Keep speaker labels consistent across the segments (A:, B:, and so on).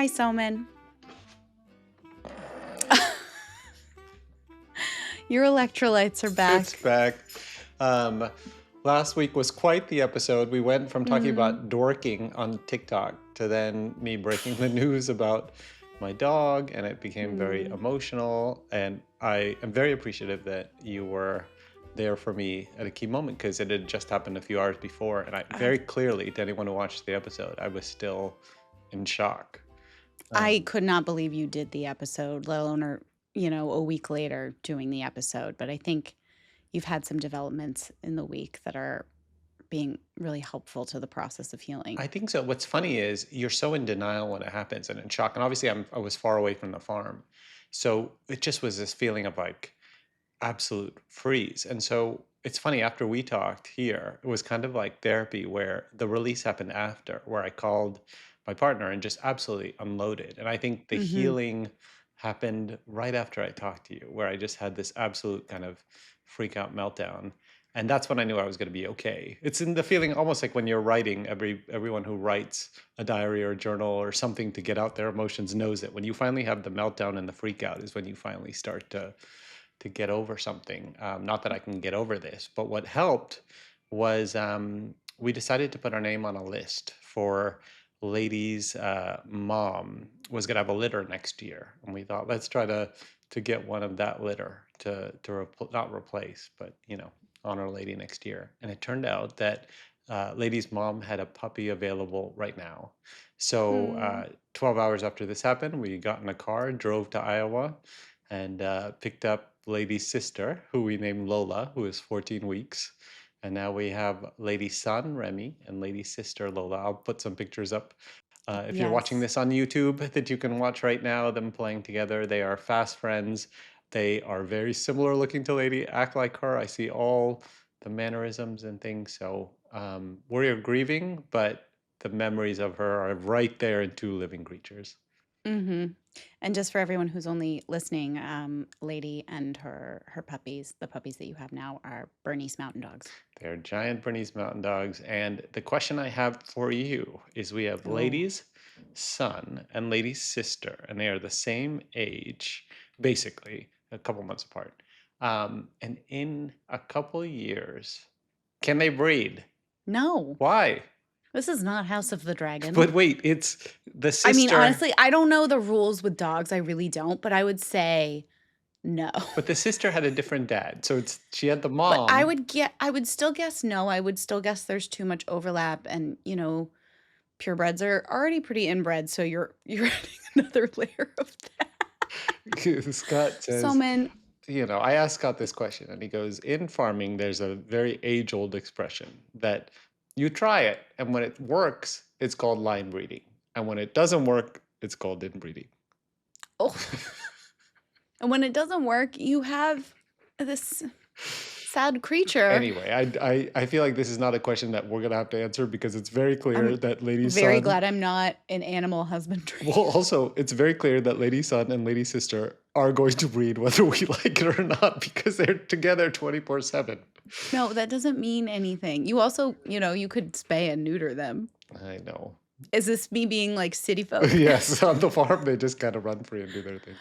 A: Hi, Soman. Your electrolytes are back.
B: It's back. Last week was quite the episode. We went from talking about dorking on TikTok to then me breaking the news about my dog, and it became very emotional. And I am very appreciative that you were there for me at a key moment because it had just happened a few hours before. And I very clearly, to anyone who watched the episode, I was still in shock.
A: I could not believe you did the episode, let alone, a week later doing the episode. But I think you've had some developments in the week that are being really helpful to the process of healing.
B: I think so. What's funny is you're so in denial when it happens and in shock. And obviously, I was far away from the farm. So it just was this feeling of like absolute freeze. And so it's funny, after we talked here, it was kind of like therapy where the release happened after, where I called my partner and just absolutely unloaded. And I think the healing happened right after I talked to you, where I just had this absolute kind of freak out meltdown. And that's when I knew I was going to be okay. It's in the feeling almost like when you're writing, everyone who writes a diary or a journal or something to get out their emotions knows that when you finally have the meltdown and the freak out is when you finally start to get over something. Not that I can get over this, but what helped was we decided to put our name on a list for Lady's mom was going to have a litter next year. And we thought, let's try to get one of that litter to not replace, but, honor Lady next year. And it turned out that Lady's mom had a puppy available right now. So 12 hours after this happened, we got in a car, drove to Iowa, and picked up Lady's sister, who we named Lola, who is 14 weeks. And now we have Lady's son, Remy, and Lady's sister, Lola. I'll put some pictures up if you're watching this on YouTube that you can watch right now, them playing together. They are fast friends. They are very similar looking to Lady, act like her. I see all the mannerisms and things. So we're grieving, but the memories of her are right there in two living creatures.
A: And just for everyone who's only listening, Lady and her puppies, the puppies that you have now, are Bernese Mountain Dogs.
B: They're giant Bernese Mountain Dogs. And the question I have for you is, we have Lady's son and Lady's sister, and they are the same age, basically, a couple months apart. And in a couple years, can they breed?
A: No.
B: Why?
A: This is not House of the Dragon.
B: But wait, it's the sister.
A: I mean, honestly, I don't know the rules with dogs. I really don't. But I would say no.
B: But the sister had a different dad. So she had the mom.
A: But I would still guess no. I would still guess there's too much overlap. And, purebreds are already pretty inbred. So you're adding another layer of that.
B: Scott says,
A: Soman,
B: I asked Scott this question, and he goes, in farming, there's a very age-old expression that you try it, and when it works, it's called line breeding. And when it doesn't work, it's called inbreeding.
A: Oh. And when it doesn't work, you have this sad creature.
B: Anyway, I feel like this is not a question that we're going to have to answer, because it's very clear that Lady's son...
A: Very glad I'm not in animal husbandry.
B: Well, also, it's very clear that Lady's son and Lady's sister are going to breed whether we like it or not, because they're together 24/7.
A: No, that doesn't mean anything. You also, you could spay and neuter them.
B: I know.
A: Is this me being like city folk?
B: Yes, on the farm, they just kind of run free and do their thing.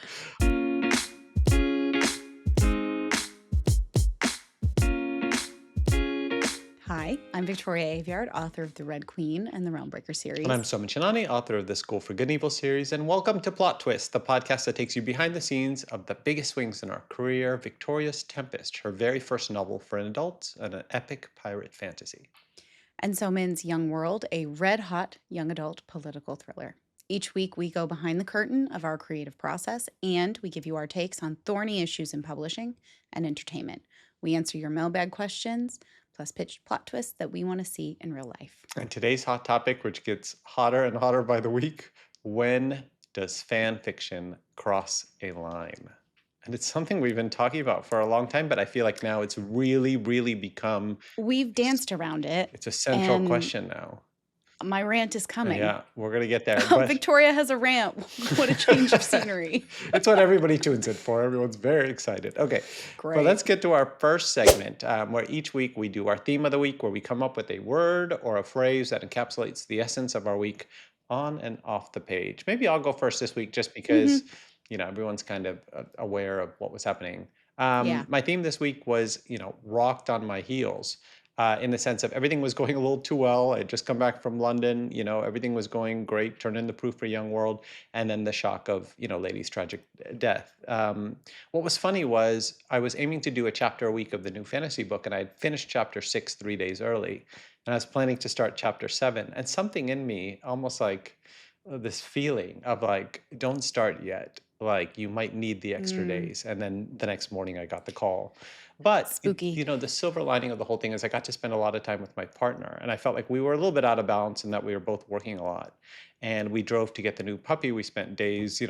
A: Hi, I'm Victoria Aveyard, author of The Red Queen and the Realmbreaker series.
B: And I'm Soman Chinani, author of the School for Good and Evil series, and welcome to Plot Twist, the podcast that takes you behind the scenes of the biggest swings in our career, Victoria's Tempest, her very first novel for an adult, and an epic pirate fantasy.
A: And Soman's Young World, a red-hot young adult political thriller. Each week, we go behind the curtain of our creative process, and we give you our takes on thorny issues in publishing and entertainment. We answer your mailbag questions, plus pitch plot twists that we want to see in real life.
B: And today's hot topic, which gets hotter and hotter by the week: when does fan fiction cross a line? And it's something we've been talking about for a long time, but I feel like now it's really, really become...
A: We've danced around it.
B: It's a central question now.
A: My rant is coming.
B: Yeah, we're going to get there.
A: But... Victoria has a rant. What a change of scenery.
B: It's what everybody tunes in for. Everyone's very excited. Okay,
A: great.
B: Well, let's get to our first segment, where each week we do our theme of the week, where we come up with a word or a phrase that encapsulates the essence of our week. on and off the page. Maybe I'll go first this week just because,
A: Hmm.
B: everyone's kind of aware of what was happening.
A: Yeah.
B: My theme this week was, rocked on my heels. In the sense of everything was going a little too well. I'd just come back from London, everything was going great, turned in the proof for Young World, and then the shock of, Lady's tragic death. What was funny was I was aiming to do a chapter a week of the new fantasy book, and I'd finished chapter 6 3 days early. And I was planning to start chapter 7. And something in me, almost like this feeling of like, don't start yet. Like, you might need the extra
A: Mm,
B: days. And then the next morning, I got the call. But,
A: spooky.
B: the silver lining of the whole thing is I got to spend a lot of time with my partner. And I felt like we were a little bit out of balance in that we were both working a lot. And we drove to get the new puppy. We spent days,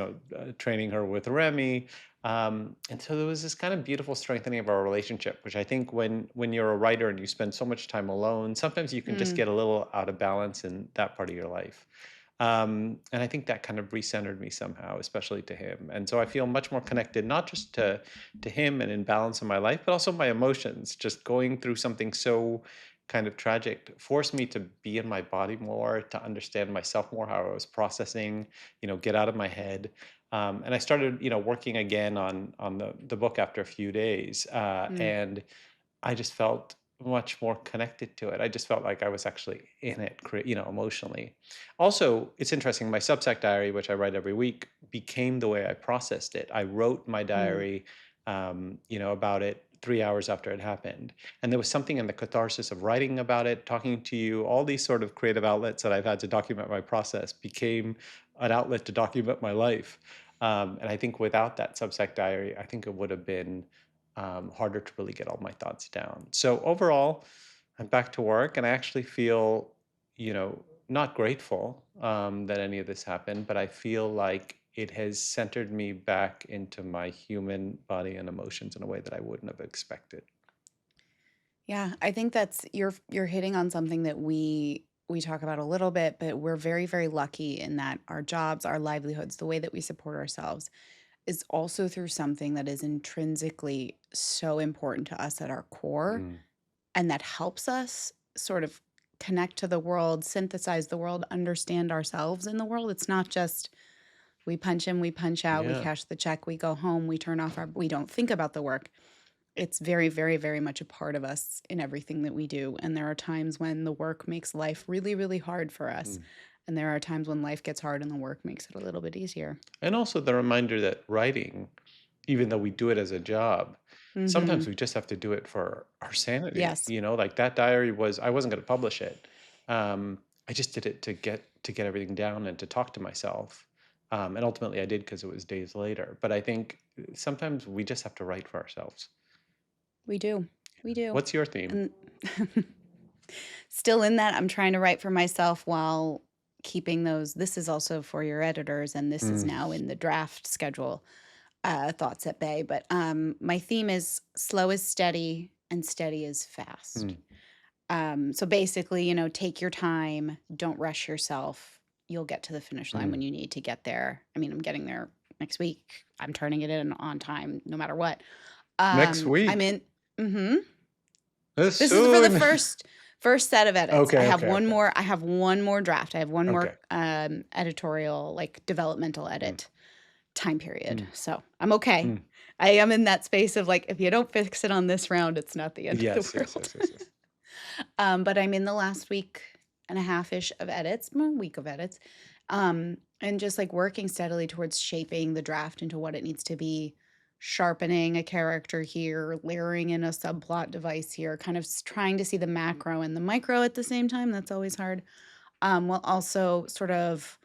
B: training her with Remy. And so there was this kind of beautiful strengthening of our relationship, which I think when you're a writer and you spend so much time alone, sometimes you can just
A: Mm,
B: get a little out of balance in that part of your life. And I think that kind of recentered me somehow, especially to him. And so I feel much more connected, not just to him and in balance in my life, but also my emotions. Just going through something so kind of tragic forced me to be in my body more, to understand myself more, how I was processing, get out of my head. And I started, working again on the book after a few days,
A: mm,
B: and I just felt much more connected to it. I just felt like I was actually in it, emotionally. Also, it's interesting. My Substack diary, which I write every week, became the way I processed it. I wrote my
A: mm.
B: diary, about it 3 hours after it happened, and there was something in the catharsis of writing about it, talking to you. All these sort of creative outlets that I've had to document my process became an outlet to document my life. And I think without that Substack diary, I think it would have been harder to really get all my thoughts down. So overall, I'm back to work, and I actually feel, not grateful that any of this happened, but I feel like it has centered me back into my human body and emotions in a way that I wouldn't have expected.
A: Yeah, I think that's you're hitting on something that we talk about a little bit, but we're very, very lucky in that our jobs, our livelihoods, the way that we support ourselves is also through something that is intrinsically so important to us at our core,
B: Mm.
A: and that helps us sort of connect to the world, synthesize the world, understand ourselves in the world. It's not just we punch in, we punch out, we
B: Yeah.
A: cash the check, we go home, we turn off our we don't think about the work. It's very, very, very much a part of us in everything that we do, and there are times when the work makes life really, really hard for us,
B: Mm.
A: and there are times when life gets hard and the work makes it a little bit easier.
B: And also the reminder that writing, even though we do it as a job, sometimes
A: Mhm.
B: we just have to do it for our sanity.
A: Yes.
B: Like that diary was, I wasn't going to publish it. I just did it to get everything down and to talk to myself. And ultimately I did because it was days later. But I think sometimes we just have to write for ourselves.
A: We do. We do.
B: What's your theme?
A: And still in that, I'm trying to write for myself while keeping those this is also for your editors, and this is
B: Mm,
A: now in the draft schedule, thoughts at bay, but, my theme is slow is steady and steady is fast.
B: mm,
A: So basically, take your time, don't rush yourself. You'll get to the finish line when
B: mm.
A: you need to get there. I mean, I'm getting there next week. I'm turning it in on time no matter what.
B: Next
A: I'm
B: week.
A: in mhm.
B: This
A: This is for the
B: soon.
A: first set of edits.
B: Okay, okay, okay.
A: I have one more draft. I have one more
B: Okay.
A: editorial like developmental
B: Mm,
A: edit time period.
B: mm,
A: So, I'm okay.
B: mm.
A: I am in that space of like if you don't fix it on this round, it's not the end of the
B: Yes, yes,
A: world.
B: yes, yes, yes.
A: But I'm in the last week and a half-ish of edits, well, week of edits, and just like working steadily towards shaping the draft into what it needs to be, sharpening a character here, layering in a subplot device here, kind of trying to see the macro and the micro at the same time. That's always hard. While also sort of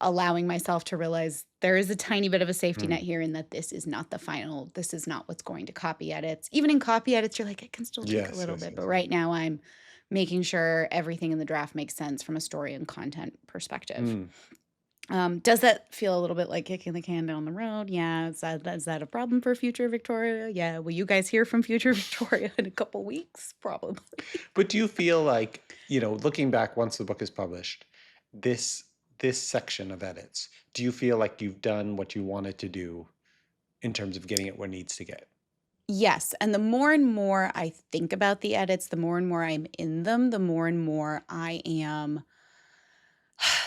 A: allowing myself to realize there is a tiny bit of a safety net
B: Mm.
A: here in that this is not the final, this is not what's going to copy edits. Even in copy edits, you're like, it can still tweak a
B: Yes,
A: little
B: yes,
A: bit.
B: yes,
A: But
B: yes.
A: right now, I'm making sure everything in the draft makes sense from a story and content perspective.
B: Mm.
A: Does that feel a little bit like kicking the can down the road? Yeah. Is that a problem for future Victoria? Yeah. Will you guys hear from future Victoria in a couple weeks? Probably.
B: But do you feel like, looking back once the book is published, this this section of edits, do you feel like you've done what you wanted to do in terms of getting it where it needs to get?
A: Yes, and the more and more I think about the edits, the more and more I'm in them, the more and more I am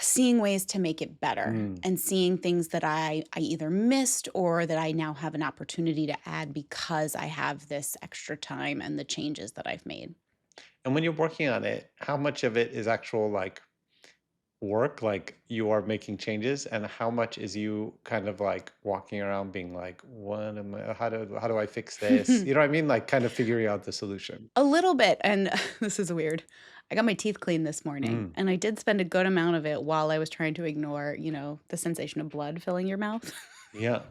A: seeing ways to make it better
B: Mm.
A: and seeing things that I either missed or that I now have an opportunity to add because I have this extra time and the changes that I've made.
B: And when you're working on it, how much of it is actual like work, like you are making changes, and how much is you kind of like walking around being like, what am I, how do I fix this? You know what I mean? Like kind of figuring out the solution.
A: A little bit, and this is weird. I got my teeth cleaned this morning,
B: Mm.
A: and I did spend a good amount of it while I was trying to ignore, the sensation of blood filling your mouth.
B: Yeah.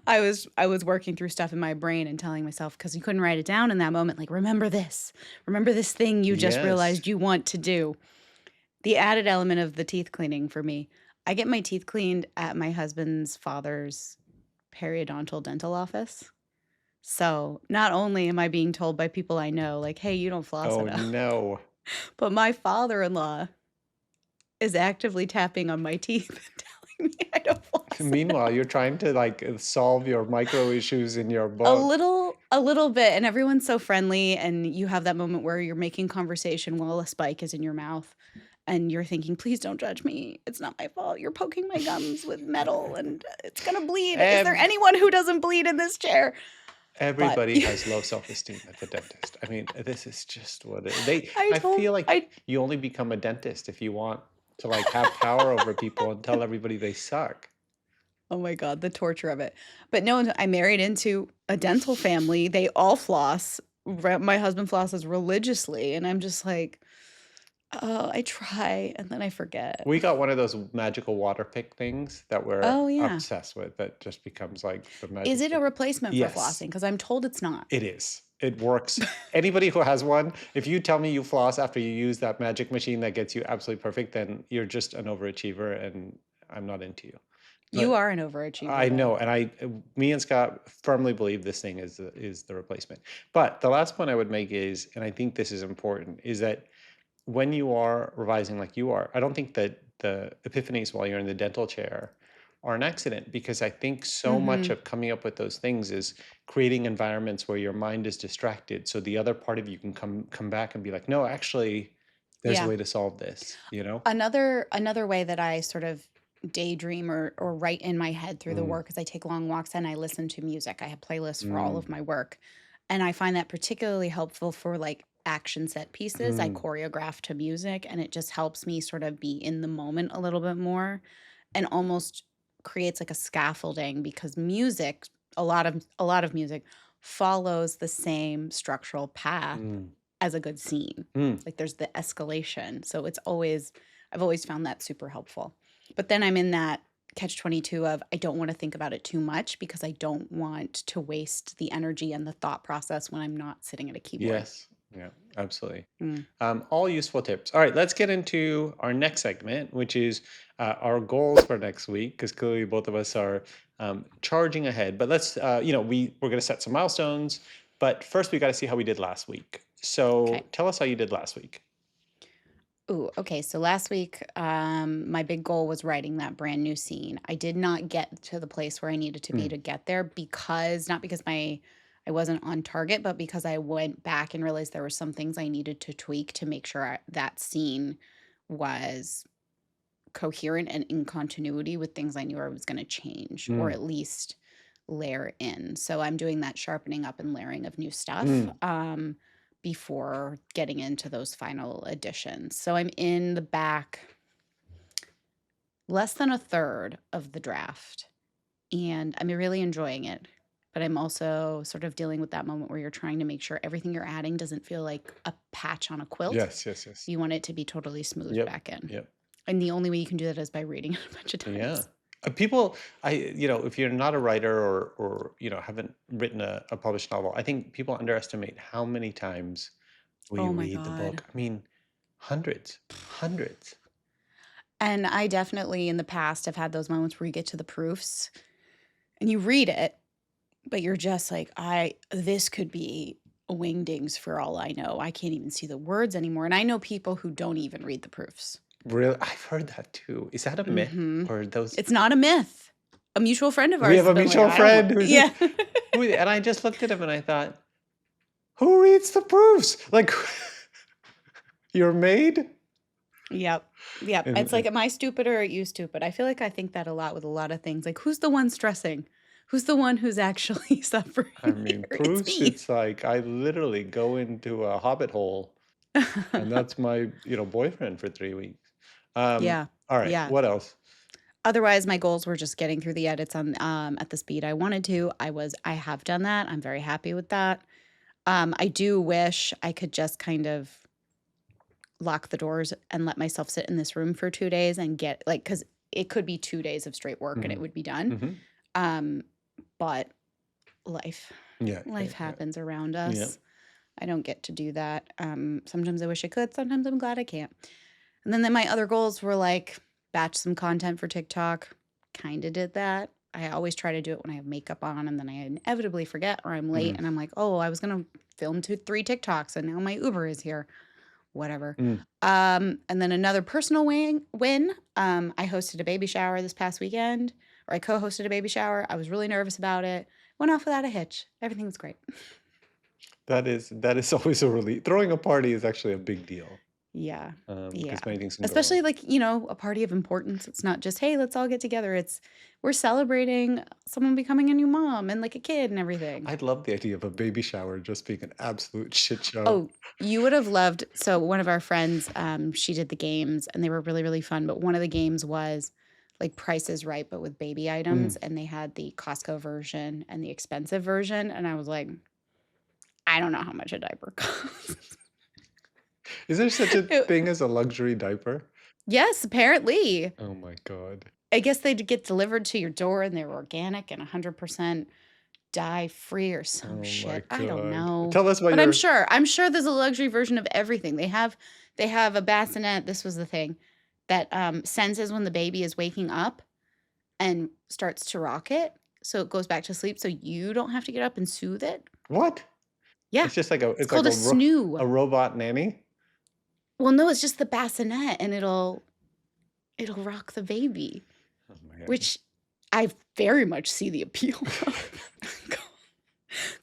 A: I was working through stuff in my brain and telling myself because you couldn't write it down in that moment, like, remember this thing you just
B: Yes.
A: realized you want to do. The added element of the teeth cleaning for me, I get my teeth cleaned at my husband's father's periodontal dental office. So not only am I being told by people I know, like, hey, you don't floss
B: Oh
A: enough,
B: no.
A: but my father in law is actively tapping on my teeth and telling me I don't floss
B: Meanwhile,
A: enough.
B: you're trying to like solve your micro issues in your
A: A
B: book.
A: little a little bit, and everyone's so friendly, and you have that moment where you're making conversation while a spike is in your mouth, and you're thinking, "Please don't judge me. It's not my fault. You're poking my gums with metal, and it's gonna bleed. Is there
B: Ev-
A: anyone who doesn't bleed in this chair?" But
B: Everybody has low self-esteem at the dentist. I mean, this is just what
A: I
B: I
A: told
B: feel like
A: I
B: you only become a dentist if you want to like have power over people and tell everybody they suck.
A: Oh my god, the torture of it. But no, I married into a dental family. They all floss. My husband flosses religiously, and I'm just like, "Oh, I try," and then I forget.
B: We got one of those magical water pick things that we're
A: Oh, yeah.
B: obsessed with that just becomes like the
A: Is
B: magic
A: it a
B: thing.
A: replacement for
B: Yes,
A: flossing? Because 'Cause I'm told it's not.
B: it is. It works. Anybody who has one, if you tell me you floss after you use that magic machine that gets you absolutely perfect, then you're just an overachiever and I'm not into you.
A: You
B: But
A: are an overachiever
B: I
A: then.
B: know, and me and Scott firmly believe this thing is the replacement. But the last point I would make is, and I think this is important, is that when you are revising like you are, I don't think that the epiphanies while you're in the dental chair are an accident because I think so much
A: Mhm.
B: of coming up with those things is creating environments where your mind is distracted, so the other part of you can come back and be like, no, actually, there's a
A: Yeah.
B: way to solve this. You know?
A: Another way that I sort of daydream or write in my head through the
B: Mm,
A: work is I take long walks and I listen to music. I have playlists for all of
B: mm,
A: my work. And I find that particularly helpful for like action set pieces. I
B: mm,
A: choreograph to music and it just helps me sort of be in the moment a little bit more and almost creates like a scaffolding because music, a lot of music follows the same structural path
B: mm,
A: as a good scene.
B: mm.
A: Like there's the escalation. So I've always found that super helpful. But then I'm in that catch 22 of I don't want to think about it too much because I don't want to waste the energy and the thought process when I'm not sitting at a keyboard.
B: Yes. Yeah, absolutely.
A: Mm.
B: All useful tips. All right, let's get into our next segment, which is our goals for next week, because clearly both of us are charging ahead. But let's, we're going to set some milestones. But first, we got to see how we did last week.
A: Okay.
B: So tell us how you did last week.
A: Ooh, okay. So last week, my big goal was writing that brand new scene. I did not get to the place where I needed to be
B: Mm,
A: to get there because not because I wasn't on target, but because I went back and realized there were some things I needed to tweak to make sure that scene was coherent and in continuity with things I knew I was going to change or
B: mm,
A: at least layer in. So I'm doing that sharpening up and layering of new stuff
B: mm,
A: before getting into those final additions. So I'm in the back less than a third of the draft and I'm really enjoying it. But I'm also sort of dealing with that moment where you're trying to make sure everything you're adding doesn't feel like a patch on a quilt.
B: yes, yes, yes.
A: You want it to be totally smoothed
B: Yep,
A: back in.
B: yep.
A: And the only way you can do that is by reading it a bunch of
B: Yeah.
A: times.
B: People, if you're not a writer or haven't written a published novel, I think people underestimate how many times we
A: Oh my
B: read the
A: god.
B: book. I mean, hundreds, hundreds.
A: And I definitely in the past have had those moments where you get to the proofs and you read it, but you're just like, this could be wingdings for all I know. I can't even see the words anymore. And I know people who don't even read the proofs.
B: Really, I've heard that too. Is that a myth
A: Mhm.
B: or those?
A: It's not a myth. A mutual friend of
B: We
A: ours
B: have
A: has
B: a
A: been like,
B: mutual
A: I don't want
B: friend who's
A: yeah.
B: and I just looked at him and I thought, who reads the proofs? Like, your maid?
A: Yep. Yep.
B: And,
A: It's like, am I stupid or are you stupid? I feel like I think that a lot with a lot of things. Like, who's the one stressing? Who's the one who's actually suffering
B: I mean,
A: here? It's
B: proofs,
A: me.
B: it's like I literally go into a hobbit hole, and that's my, boyfriend for 3 weeks.
A: Yeah.
B: All right,
A: Yeah.
B: what else?
A: Otherwise, my goals were just getting through the edits on at the speed I wanted to. I have done that. I'm very happy with that. I do wish I could just kind of lock the doors and let myself sit in this room for 2 days and get like because it could be 2 days of straight work and it
B: Mhm,
A: would be done.
B: mhm.
A: Um, but life
B: Yeah, yeah,
A: life
B: yeah,
A: happens around
B: yeah.
A: us. I don't get to do that. Sometimes I wish I could. Sometimes I'm glad I can't. And then my other goals were like batch some content for TikTok. Kind of did that. I always try to do it when I have makeup on, and then I inevitably forget or I'm late,
B: Mm,
A: and I'm like, oh, I was gonna film 3 TikToks, and now my Uber is here. Whatever.
B: mm.
A: And then another personal win. I hosted a baby shower this past weekend, or I co-hosted a baby shower. I was really nervous about it. Went off without a hitch. Everything was great.
B: That is always a relief. Throwing a party is actually a big deal,
A: Yeah. Yeah.
B: because many things can go wrong.
A: Especially like, a party of importance. It's not just, hey, let's all get together. It's we're celebrating someone becoming a new mom and like a kid and everything.
B: I love the idea of a baby shower just being an absolute shit show.
A: Oh, you would have loved so one of our friends, she did the games and they were really, really fun. But one of the games was like Price is Right, but with baby items.
B: Mm.
A: And they had the Costco version and the expensive version. And I was like, I don't know how much a diaper costs.
B: Is there such a
A: It-
B: thing as a luxury diaper?
A: yes, apparently.
B: Oh my god.
A: I guess they'd get delivered to your door and they were organic and 100% dye free or some
B: Oh my
A: shit. I don't
B: god.
A: know.
B: Tell us about
A: But I'm
B: your
A: sure. I'm sure there's a luxury version of everything. They have a bassinet, this was the thing, that senses when the baby is waking up and starts to rock it. So it goes back to sleep so you don't have to get up and soothe it.
B: what?
A: Yeah.
B: It's just like a
A: It's
B: it's like
A: called
B: a
A: a
B: ro
A: snoo.
B: a robot nanny?
A: Well, no, it's just the bassinet and it'll rock the baby,
B: Oh man.
A: which I very much see the appeal of.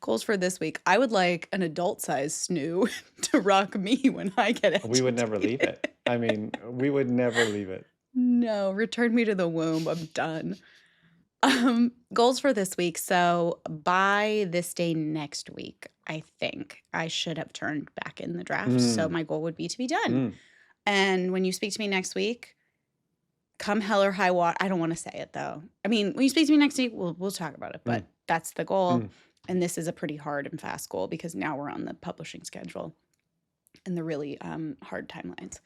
A: Goals for this week. I would like an adult size snoo to rock me when I get
B: We would never leave
A: agitated.
B: it. I mean, we would never leave it.
A: No, return me to the womb. I'm done. Goals for this week. So by this day next week, I think I should have turned back in the draft. So
B: Mm,
A: my goal would be to be done.
B: mm,
A: And when you speak to me next week, come hell or high water. I don't want to say it though. I mean, when you speak to me next week, we'll talk about it.
B: mm,
A: But that's the goal.
B: mm.
A: And this is a pretty hard and fast goal because now we're on the publishing schedule and the really hard timelines.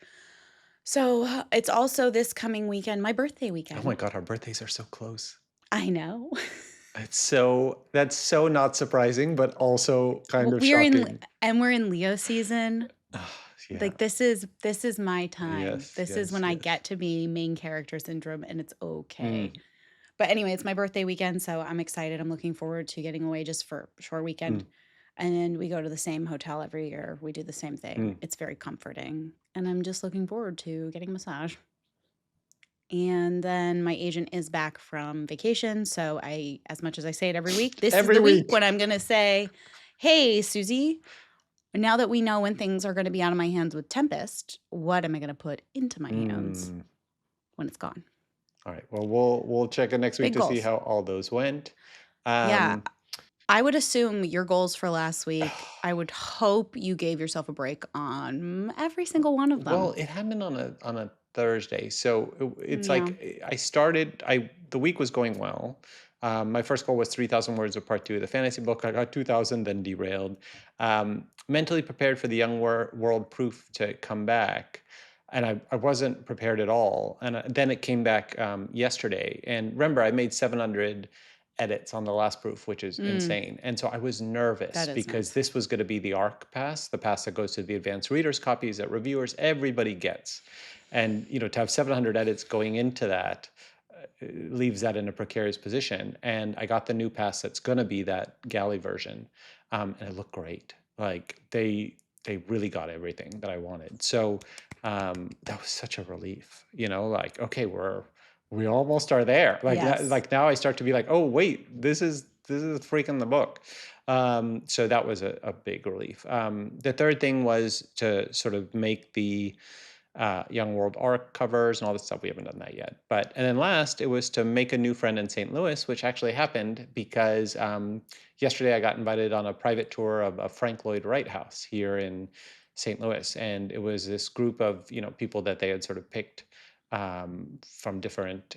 A: So it's also this coming weekend, my birthday
B: Oh my
A: weekend.
B: god, our birthdays are so close.
A: I know.
B: That's so not surprising, but also kind
A: Well,
B: of shocking.
A: we're in Leo season.
B: Yeah.
A: Like this is my time.
B: Yes,
A: This is
B: yes,
A: when I
B: yes.
A: get to be main character syndrome and it's okay.
B: Mm,
A: But anyway, it's my birthday weekend, so I'm excited. I'm looking forward to getting away just for a short weekend.
B: mm,
A: And then we go to the same hotel every year. We do the same thing.
B: mm.
A: It's very comforting. And I'm just looking forward to getting a massage. And then my agent is back from vacation. So as much as I say it every week, this is
B: Every
A: the week when
B: week.
A: I'm going to say, hey, Susie, now that we know when things are going to be out of my hands with Tempest, what am I going to put into my hands
B: Mm.
A: when it's gone?
B: All right. Well, we'll check in next week
A: Big
B: to see
A: goals.
B: how all those went.
A: Yeah.
B: Um,
A: I would assume your goals for last week, I would hope you gave yourself a break on every single one of
B: well,
A: them.
B: it happened on a Thursday, so it's
A: Yeah.
B: like I started. I the week was going well. My first goal was 3,000 words of part two of the fantasy book. I got 2,000, then derailed. Mentally prepared for the young world proof to come back, and I wasn't prepared at all. And then it came back yesterday. And remember, I made 700 edits on the last proof, which is
A: Mm,
B: insane. And so I was nervous
A: that is
B: because
A: nice.
B: this was going to be the ARC pass, the pass that goes to the advanced readers copies that reviewers, everybody gets. And to have 700 edits going into that leaves that in a precarious position. And I got the new pass that's going to be that galley version, and it looked great. Like they really got everything that I wanted. So that was such a relief. Like, okay, we almost are there. Like that,
A: Yes.
B: like now I start to be like, oh wait, this is freaking the book. So that was a big relief. The third thing was to sort of make the Young World arc covers and all this stuff. We haven't done that yet. And then last, it was to make a new friend in St. Louis, which actually happened because yesterday I got invited on a private tour of a Frank Lloyd Wright house here in St. Louis, and it was this group of people that they had sort of picked from different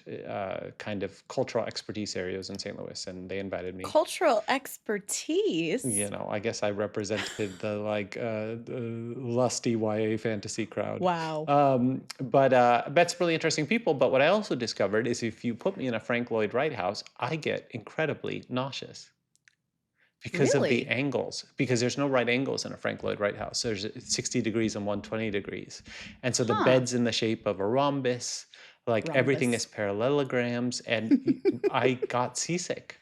B: kind of cultural expertise areas in St. Louis, and they invited me.
A: Cultural expertise.
B: I guess I represented the lusty YA fantasy crowd.
A: Wow.
B: But that's really interesting people. But what I also discovered is if you put me in a Frank Lloyd Wright house, I get incredibly nauseous because of the
A: Really?
B: angles, because there's no right angles in a Frank Lloyd Wright house. There's 60 degrees and 120 degrees. And so the
A: Huh.
B: bed's in the shape of a rhombus, like everything is
A: Rhombus.
B: parallelograms, and I got seasick.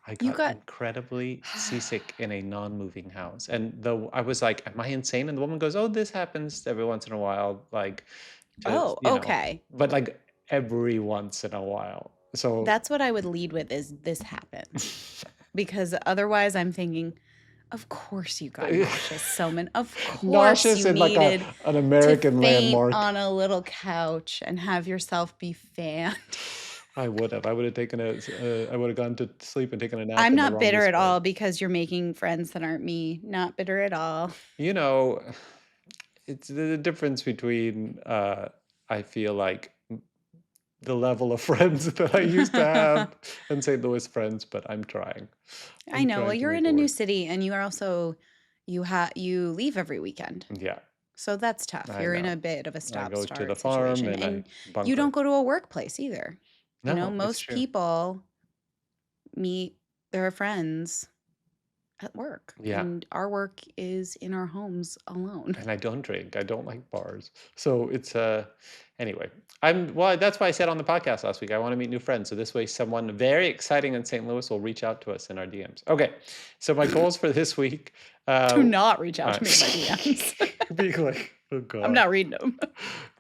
B: I
A: You
B: got
A: got.
B: incredibly seasick in a non-moving house. And though I was like, am I insane? And the woman goes, oh, this happens every once in a while,
A: Oh, okay.
B: but like every once in a while. So
A: That's what I would lead with is this happens. Because otherwise I'm thinking, of course you got nauseous, Soman. Of course
B: nauseous
A: you
B: in like
A: needed
B: an
A: to
B: American
A: faint
B: landmark.
A: on a little couch and have yourself be fanned.
B: I would have. I would have taken I would have gone to sleep and taken a nap
A: I'm
B: in the
A: not bitter
B: rhombus
A: at
B: bed.
A: all because you're making friends that aren't me. Not bitter at all.
B: You know, it's the difference between I feel like the level of friends that I used to have and St. Louis friends, but I'm trying.
A: I
B: I'm
A: know. Well,
B: trying to
A: you're
B: make
A: in
B: it
A: a new
B: work.
A: city and you are also you leave every weekend.
B: Yeah,
A: So that's tough.
B: I
A: You're in
B: know.
A: a bit of a
B: I go to the
A: stop-start
B: farm
A: situation.
B: and I
A: And you don't
B: bunker.
A: go to a workplace either.
B: No, it's
A: Most
B: true.
A: people meet their friends at work,
B: Yeah.
A: and our work is in our homes alone.
B: And I don't drink. I don't like bars. So it's anyway. That's why I said on the podcast last week I want to meet new friends. So this way someone very exciting in St. Louis will reach out to us in our DMs. Okay. So my goals for this week
A: Do
B: uh
A: not reach out
B: uh,
A: to me in my DMs.
B: be like, oh
A: I'm
B: God.
A: not reading them.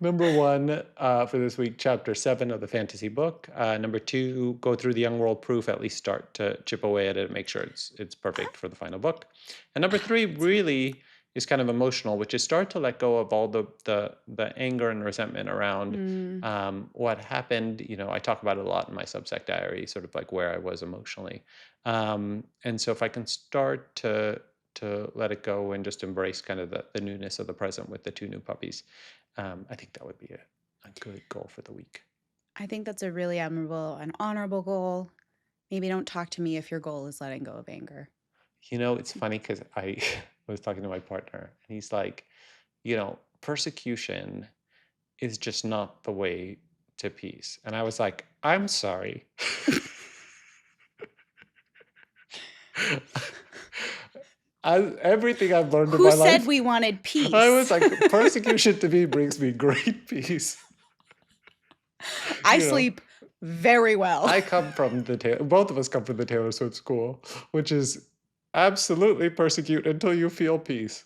B: Number one for this week, chapter 7 of the fantasy book. Number two, go through the Young World proof, at least start to chip away at it, make sure it's perfect for the final book. And number three
A: That's nice.
B: really is kind of emotional, which is start to let go of all the anger and resentment around
A: Mm,
B: what happened. I talk about it a lot in my Substack diary, sort of like where I was emotionally. And so if I can start to let it go and just embrace kind of the newness of the present with the two new puppies, I think that would be a good goal for the week.
A: I think that's a really admirable and honorable goal. Maybe don't talk to me if your goal is letting go of anger.
B: It's funny because I was talking to my partner and he's like, persecution is just not the way to peace. And I was like, I'm sorry. Everything I've learned in
A: Who
B: my
A: said
B: life,
A: we wanted
B: I was
A: peace?
B: like, persecution to me brings me great peace.
A: I
B: You know,
A: sleep very well.
B: I come from both of us come from the Taylor Swift school, which is absolutely persecute until you feel peace.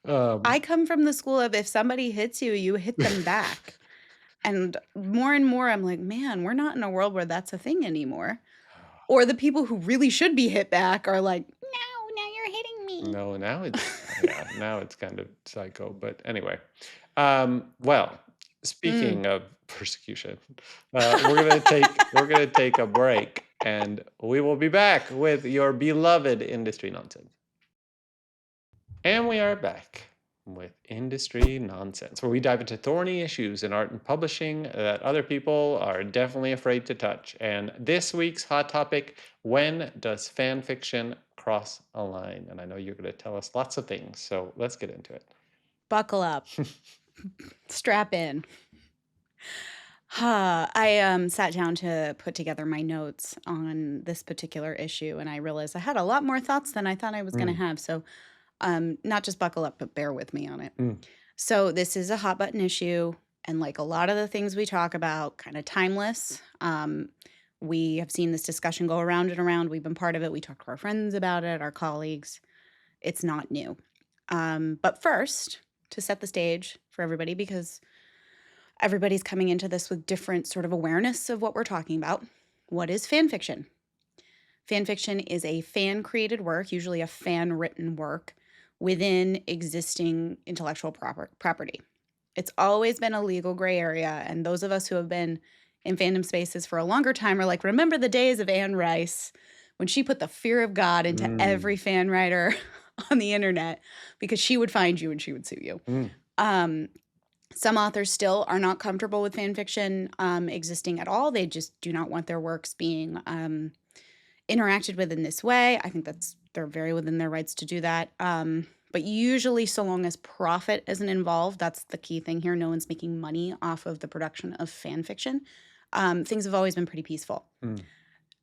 A: I
B: Um,
A: come from the school of if somebody hits you, you hit them back. And more, I'm like, man, we're not in a world where that's a thing anymore. Or the people who really should be hit back are like, no, now you're hitting me.
B: no, now it's yeah, now it's kind of psycho. But anyway, well,
A: Mm.
B: speaking of persecution, we're gonna take a break, and we will be back with your beloved industry nonsense. And we are back with Industry Nonsense, where we dive into thorny issues in art and publishing that other people are definitely afraid to touch. And this week's hot topic: when does fan fiction cross a line? And I know you're going to tell us lots of things, so let's get into it.
A: Buckle up, strap in. I sat down to put together my notes on this particular issue, and I realized I had a lot more thoughts than I thought I was going to
B: Mm,
A: have. So, not just buckle up, but bear with me on it.
B: mm,
A: So, this is a hot button issue, and like a lot of the things we talk about, kind of timeless. We have seen this discussion go around and around. We've been part of it. We talk to our friends about it, our colleagues. It's not new. But first, to set the stage for everybody, because everybody's coming into this with different sort of awareness of what we're talking about. What is fan fiction? Fan fiction is a fan created work, usually a fan written work within existing intellectual property. It's always been a legal gray area, and those of us who have been in fandom spaces for a longer time are like, remember the days of Anne Rice when she put the fear of God into
B: Mm.
A: every fan writer on the internet because she would find you and she would sue you.
B: Mm.
A: Um, some authors still are not comfortable with fan fiction existing at all. They just do not want their works being interacted with in this way. I think they're very within their rights to do that. But usually, so long as profit isn't involved, that's the key thing here. No one's making money off of the production of fan fiction. Things have always been pretty peaceful.
B: Mm.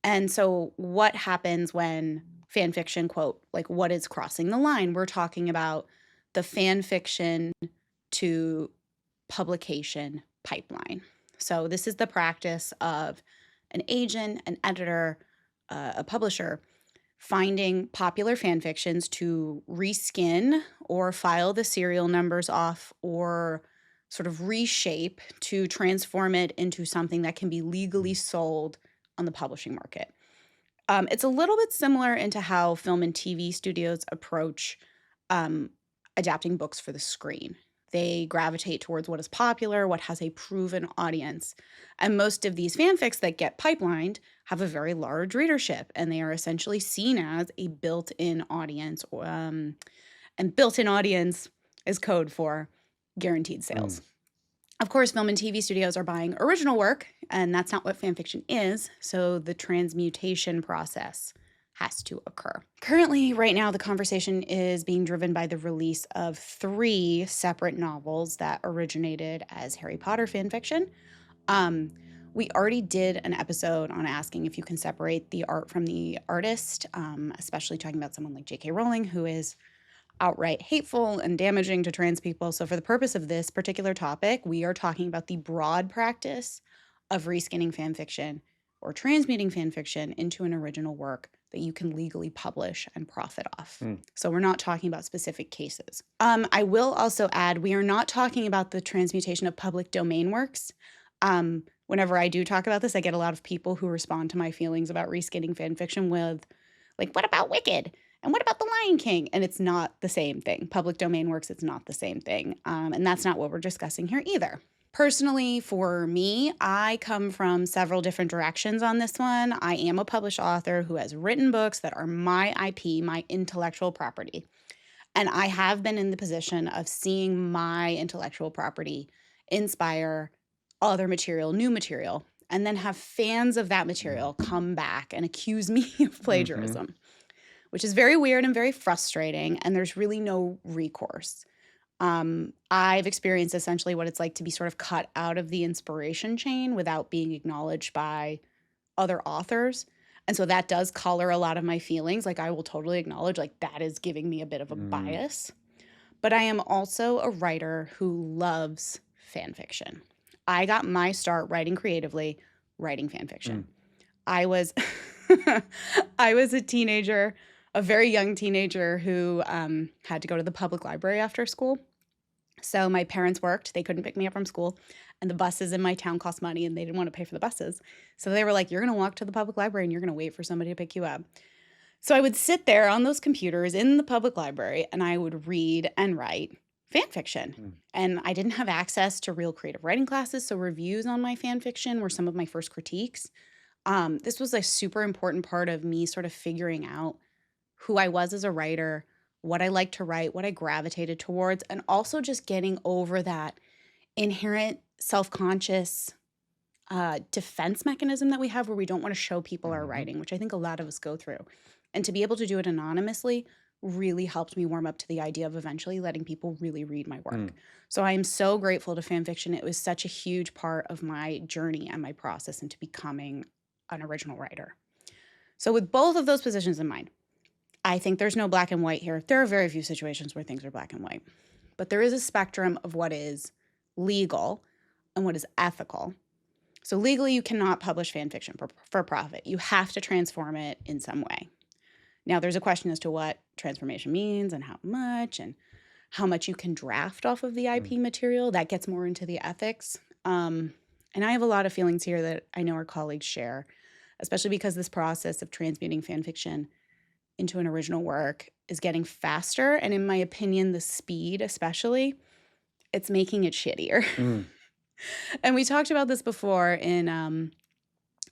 A: And so, what happens when fan fiction, quote, like what is crossing the line? We're talking about the fan fiction to publication pipeline. So, this is the practice of an agent, an editor, a publisher finding popular fan fictions to reskin or file the serial numbers off or sort of reshape to transform it into something that can be legally
B: Mm.
A: sold on the publishing market. It's a little bit similar into how film and TV studios approach um, adapting books for the screen. They gravitate towards what is popular, what has a proven audience. And most of these fanfics that get pipelined have a very large readership, and they are essentially seen as a built in audience. And built in audience is code for guaranteed
B: Mm.
A: sales. Of course, film and TV studios are buying original work, and that's not what fan fiction is, so the transmutation process has to occur. Currently, right now, the conversation is being driven by the release of 3 separate novels that originated as Harry Potter fan fiction. Um, we already did an episode on asking if you can separate the art from the artist, especially talking about someone like J.K. Rowling, who is outright hateful and damaging to trans people. So, for the purpose of this particular topic, we are talking about the broad practice of reskinning fan fiction or transmuting fan fiction into an original work that you can legally publish and profit off.
B: Mm.
A: So, we're not talking about specific cases. I will also add we are not talking about the transmutation of public domain works. Whenever I do talk about this, I get a lot of people who respond to my feelings about reskinning fan fiction with, like, what about Wicked? And what about The Lion King? And it's not the same thing. Public domain works, it's not the same thing. And that's not what we're discussing here either. Personally, for me, I come from several different directions on this one. I am a published author who has written books that are my IP, my intellectual property. And I have been in the position of seeing my intellectual property inspire other material, new material, and then have fans of that material come back and accuse me of
B: Mm-hmm.
A: plagiarism, which is very weird and very frustrating, and there's really no recourse. I've experienced essentially what it's like to be sort of cut out of the inspiration chain without being acknowledged by other authors. And so that does color a lot of my feelings. Like, I will totally acknowledge, like, that is giving me a bit of a
B: Mm.
A: bias. But I am also a writer who loves fan fiction. I got my start writing creatively, writing fan fiction.
B: Mm.
A: I was I was a teenager, a very young teenager who had to go to the public library after school. So my parents worked, they couldn't pick me up from school, and the buses in my town cost money and they didn't want to pay for the buses. So they were like, you're going to walk to the public library and you're going to wait for somebody to pick you up. So I would sit there on those computers in the public library and I would read and write fan fiction.
B: Mm.
A: And I didn't have access to real creative writing classes, so reviews on my fan fiction were some of my first critiques. This was a super important part of me sort of figuring out who I was as a writer, what I liked to write, what I gravitated towards, and also just getting over that inherent self-conscious defense mechanism that we have where we don't want to show people our
B: Mhm.
A: writing, which I think a lot of us go through. And to be able to do it anonymously really helped me warm up to the idea of eventually letting people really read my work.
B: Mm.
A: So I am so grateful to fan fiction. It was such a huge part of my journey and my process into becoming an original writer. So with both of those positions in mind, I think there's no black and white here. There are very few situations where things are black and white, but there is a spectrum of what is legal and what is ethical. So legally, you cannot publish fan fiction for profit. You have to transform it in some way. Now, there's a question as to what transformation means and how much you can draft off of the
B: Mm.
A: IP material. That gets more into the ethics. And I have a lot of feelings here that I know our colleagues share, especially because this process of transmuting fan fiction into an original work is getting faster. And in my opinion, the speed, especially, it's making it shittier.
B: Mm.
A: And we talked about this before in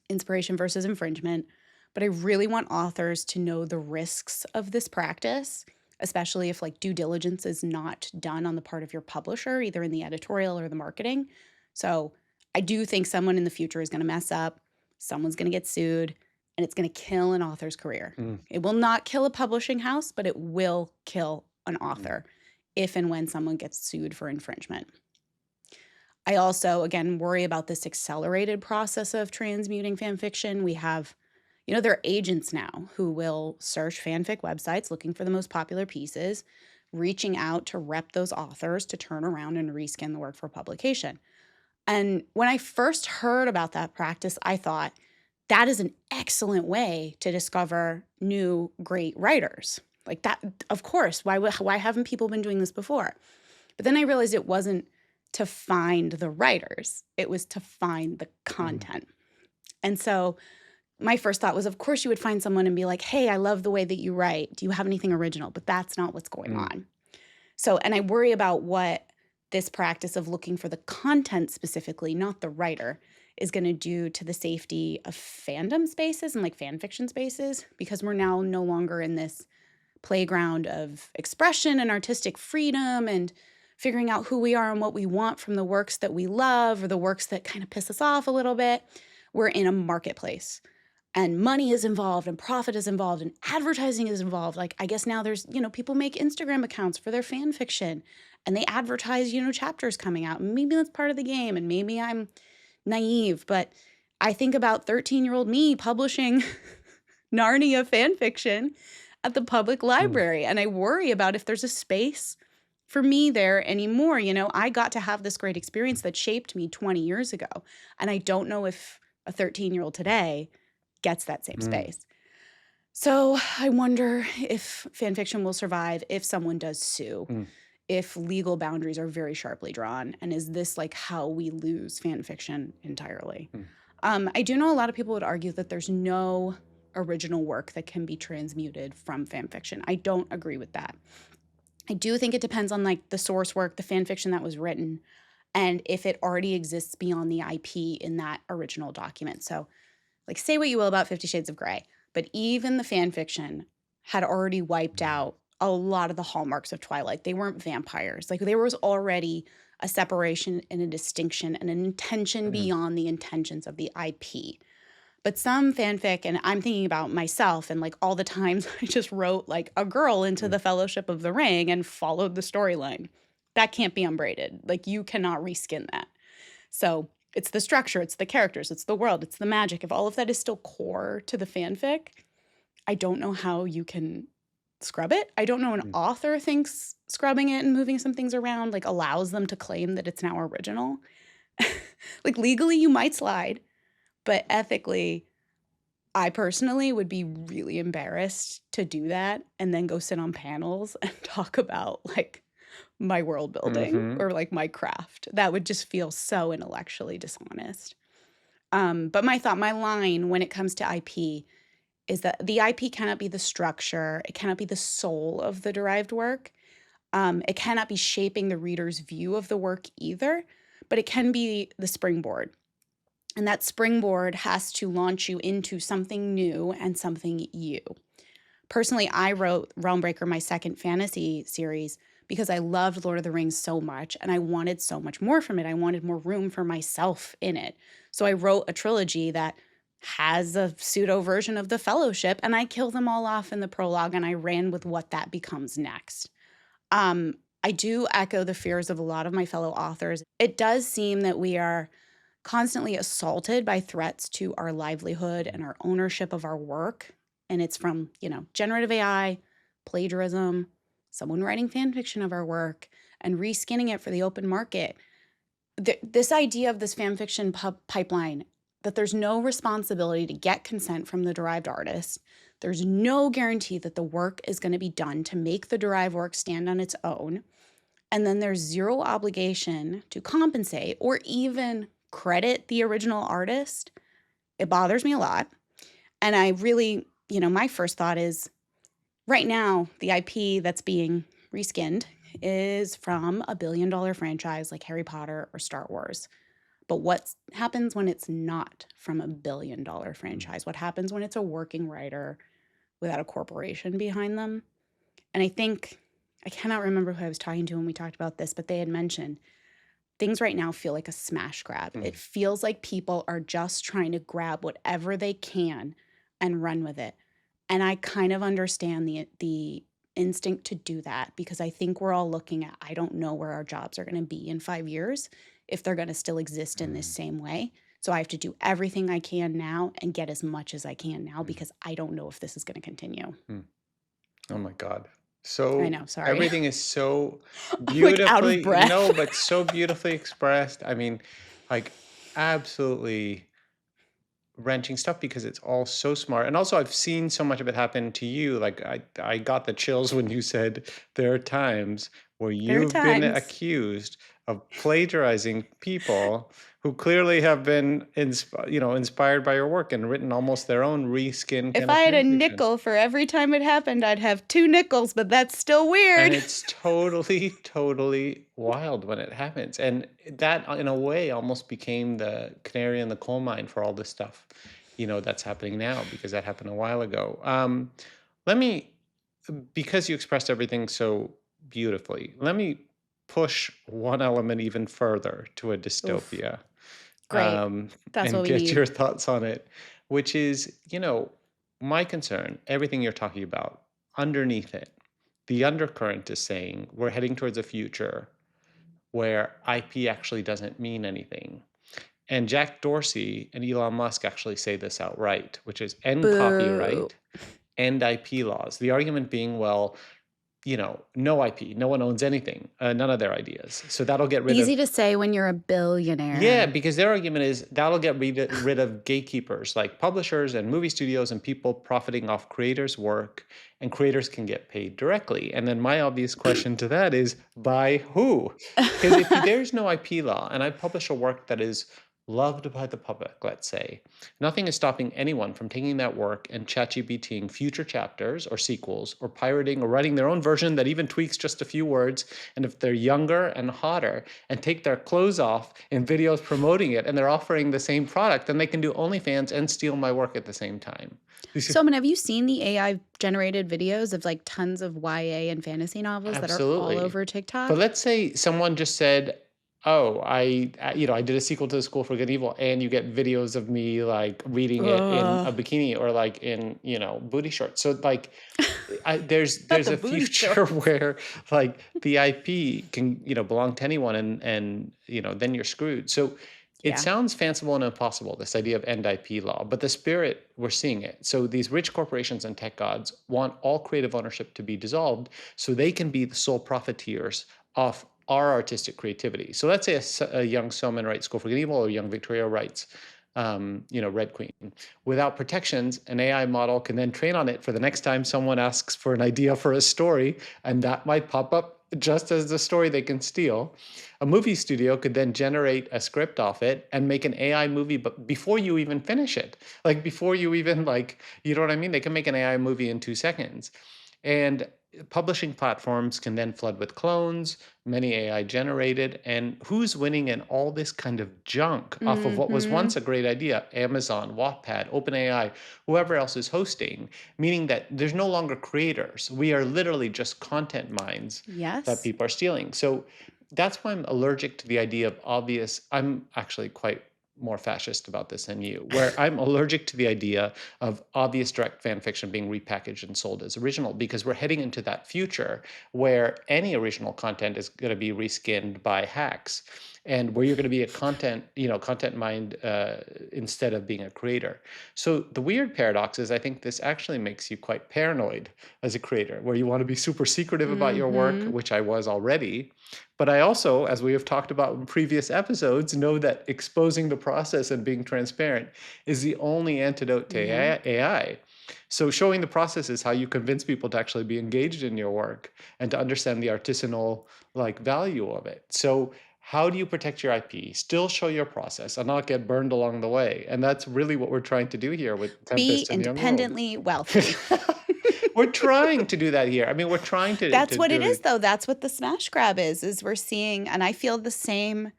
A: inspiration versus infringement, but I really want authors to know the risks of this practice, especially if like due diligence is not done on the part of your publisher, either in the editorial or the marketing. So I do think someone in the future is going to mess up, someone's going to get sued, and it's going to kill an author's career.
B: Mm.
A: It will not kill a publishing house, but it will kill an
B: Mm.
A: author if and when someone gets sued for infringement. I also, again, worry about this accelerated process of transmuting fan fiction. We have, there are agents now who will search fanfic websites looking for the most popular pieces, reaching out to rep those authors to turn around and reskin the work for publication. And when I first heard about that practice, I thought that is an excellent way to discover new great writers. Like that, of course, why haven't people been doing this before? But then I realized it wasn't to find the writers, it was to find the
B: Mm.
A: content. And so my first thought was, of course, you would find someone and be like, hey, I love the way that you write. Do you have anything original? But that's not what's going
B: Mm.
A: on. So, and I worry about what this practice of looking for the content specifically, not the writer, is going to do to the safety of fandom spaces and like fan fiction spaces, because we're now no longer in this playground of expression and artistic freedom and figuring out who we are and what we want from the works that we love or the works that kind of piss us off a little bit. We're in a marketplace and money is involved and profit is involved and advertising is involved. Like, I guess now there's, people make Instagram accounts for their fan fiction and they advertise, chapters coming out. And maybe that's part of the game. And maybe I'm naive, but I think about 13-year-old me publishing Narnia fan fiction at the public
B: Mm.
A: library. And I worry about if there's a space for me there anymore. I got to have this great experience that shaped me 20 years ago. And I don't know if a 13-year-old today gets that same
B: Mm.
A: space. So I wonder if fan fiction will survive if someone does sue,
B: Mm.
A: if legal boundaries are very sharply drawn. And is this like how we lose fan fiction entirely?
B: Mm.
A: I do know a lot of people would argue that there's no original work that can be transmuted from fan fiction. I don't agree with that. I do think it depends on like the source work, the fan fiction that was written, and if it already exists beyond the IP in that original document. So, like, say what you will about 50 Shades of Grey, but even the fan fiction had already wiped out a lot of the hallmarks of Twilight. They weren't vampires. Like, there was already a separation and a distinction and an intention
B: Mm.
A: beyond the intentions of the IP. But some fanfic, and I'm thinking about myself and like all the times I just wrote like a girl into
B: Mm.
A: the Fellowship of the Ring and followed the storyline. That can't be unbraided. Like, you cannot reskin that. So it's the structure, it's the characters, it's the world, it's the magic. If all of that is still core to the fanfic, I don't know how you can scrub it. I don't know an
B: Mm.
A: author thinks scrubbing it and moving some things around like allows them to claim that it's now original. Like, legally you might slide, but ethically, I personally would be really embarrassed to do that and then go sit on panels and talk about like my world building
B: Mhm.
A: or like my craft. That would just feel so intellectually dishonest. But my line when it comes to IP is that the IP cannot be the structure, it cannot be the soul of the derived work. It cannot be shaping the reader's view of the work either, but it can be the springboard. And that springboard has to launch you into something new and something you. Personally, I wrote Realmbreaker, my second fantasy series, because I loved Lord of the Rings so much and I wanted so much more from it. I wanted more room for myself in it. So I wrote a trilogy that has a pseudo version of the Fellowship, and I kill them all off in the prologue and I ran with what that becomes next. I do echo the fears of a lot of my fellow authors. It does seem that we are constantly assaulted by threats to our livelihood and our ownership of our work. And it's from, generative AI, plagiarism, someone writing fan fiction of our work and reskinning it for the open market. This idea of this fan fiction pipeline, that there's no responsibility to get consent from the derived artist. There's no guarantee that the work is going to be done to make the derived work stand on its own. And then there's zero obligation to compensate or even credit the original artist. It bothers me a lot. And I really, my first thought is right now, the IP that's being reskinned is from a billion-dollar franchise like Harry Potter or Star Wars. But what happens when it's not from a billion-dollar
B: Mm.
A: franchise? What happens when it's a working writer without a corporation behind them? And I think I cannot remember who I was talking to when we talked about this, but they had mentioned things right now feel like a smash grab.
B: Mm.
A: It feels like people are just trying to grab whatever they can and run with it. And I kind of understand the instinct to do that because I think we're all looking at I don't know where our jobs are going to be in 5 years if they're going to still exist in this
B: Mm.
A: same way. So I have to do everything I can now and get as much as I can now
B: Mm.
A: because I don't know if this is going to continue.
B: Mm. Oh my God.
A: I
B: So
A: know, sorry.
B: everything is so
A: I'm like out of
B: beautifully,
A: breath.
B: no, but so beautifully expressed. I mean, like absolutely wrenching stuff because it's all so smart. And also I've seen so much of it happen to you. Like I got the chills when you said there are times where
A: There are
B: you've been
A: times.
B: accused of plagiarizing people who clearly have been inspired by your work and written almost their own reskin
A: If
B: kind of
A: I had
B: fan
A: a
B: fiction.
A: nickel for every time it happened, I'd have 2 nickels, but that's still
B: And
A: weird.
B: it's totally, totally wild when it happens. And that, in a way, almost became the canary in the coal mine for all this stuff, that's happening now because that happened a while ago. Let me, because you expressed everything so beautifully, let me push one element even further to a
A: Oof.
B: dystopia,
A: Great. That's what
B: and
A: we
B: get
A: need.
B: your thoughts on it, which is, my concern, everything you're talking about, underneath it, the undercurrent is saying we're heading towards a future where IP actually doesn't mean anything. And Jack Dorsey and Elon Musk actually say this outright, which is end
A: Boo.
B: copyright, end IP laws. The argument being, well, no IP, no one owns anything, none of their ideas. So that'll get rid
A: Easy
B: of.
A: to say when you're a
B: Yeah,
A: billionaire.
B: because their argument is that'll get rid of gatekeepers like publishers and movie studios and people profiting off creators' work, and creators can get paid directly. And then my obvious question to that is by who? Because if there's no IP law and I publish a work that is loved by the public, let's say, nothing is stopping anyone from taking that work and ChatGPTing future chapters or sequels or pirating or writing their own version that even tweaks just a few words. And if they're younger and hotter, and take their clothes off in videos promoting it and they're offering the same product, then they can do OnlyFans and steal my work at the same time.
A: So, I mean, have you seen the AI generated videos of like tons of YA and fantasy novels that are all
B: Absolutely.
A: over
B: But
A: TikTok?
B: let's say someone just said, "Oh, I did a sequel to The School for Good and Evil," and you get videos of me like reading it in
A: Ugh.
B: a bikini or like in booty shorts. So like there's
A: Not
B: there's
A: the
B: a
A: booty
B: future
A: shorts.
B: where like the IP can belong to anyone, and then you're screwed. So it
A: Yeah.
B: sounds fanciful and impossible, this idea of end IP law, but the spirit, we're seeing it. So these rich corporations and tech gods want all creative ownership to be dissolved so they can be the sole profiteers of our artistic creativity. So let's say a young Soman writes School for Good and Evil, or young Victoria writes Red Queen. Without protections, an AI model can then train on it for the next time someone asks for an idea for a story, and that might pop up just as the story they can steal. A movie studio could then generate a script off it and make an AI movie, but before you even finish it, like before you even you know what I mean? They can make an AI movie in 2 seconds. And publishing platforms can then flood with clones, many AI generated. And who's winning in all this kind of junk off of what was
A: Mhm.
B: once a great idea? Amazon, Wattpad, OpenAI, whoever else is hosting, meaning that there's no longer creators. We are literally just content mines that
A: Yes.
B: people are stealing. So that's why I'm allergic to the idea of obvious. I'm actually quite more fascist about this than you, where I'm allergic to the idea of obvious direct fan fiction being repackaged and sold as original, because we're heading into that future where any original content is going to be reskinned by hacks, and where you're going to be a content mind instead of being a creator. So the weird paradox is I think this actually makes you quite paranoid as a creator, where you want to be super secretive about your work,
A: Mhm.
B: which I was already. But I also, as we have talked about in previous episodes, know that exposing the process and being transparent is the only antidote to
A: Yeah.
B: AI. So showing the process is how you convince people to actually be engaged in your work and to understand the artisanal value of it. So how do you protect your IP, still show your process and not get burned along the way? And that's really what we're trying to do here with
A: Be
B: Tempest and Young World.
A: independently wealthy.
B: We're trying to do that here. I mean, we're trying
A: That's
B: to
A: what it
B: do
A: is,
B: it.
A: though. That's what the smash grab is we're seeing, and I feel the same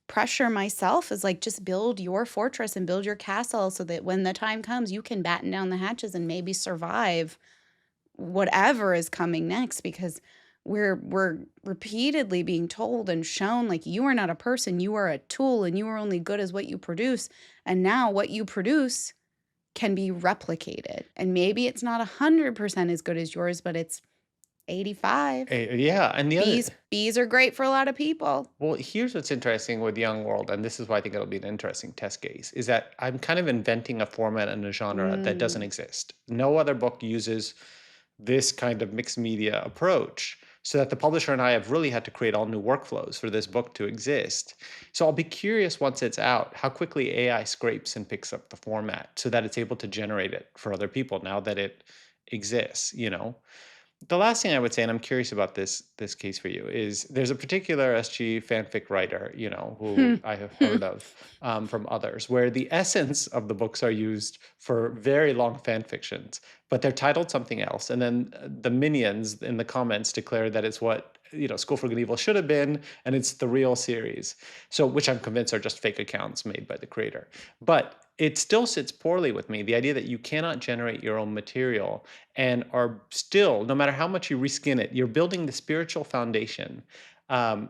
A: pressure myself, is like, just build your fortress and build your castle so that when the time comes, you can batten down the hatches and maybe survive whatever is coming next, because we're repeatedly being told and shown, like, you are not a person, you are a tool, and you are only good as what you produce. And now what you produce can be replicated, and maybe it's not 100% as good as yours, but it's 85.
B: Yeah, and the other
A: Bees are great for a lot of people.
B: well, here's what's interesting with Young World, and this is why I think it'll be an interesting test case, is that I'm kind of inventing a format and a genre that doesn't
A: Mm.
B: exist. No other book uses this kind of mixed media approach, so that the publisher and I have really had to create all new workflows for this book to exist. So I'll be curious once it's out how quickly AI scrapes and picks up the format so that it's able to generate it for other people now that it exists, you know? The last thing I would say, and I'm curious about this case for you, is there's a particular SG fanfic writer, you know, who I have heard of from others, where the essence of the books are used for very long fan fictions, but they're titled something else, and then the minions in the comments declare that it's what, you know, School for Good and Evil should have been, and it's the real series. So, which I'm convinced are just fake accounts made by the creator, but it still sits poorly with me. The idea that you cannot generate your own material and are still, no matter how much you reskin it, you're building the spiritual foundation.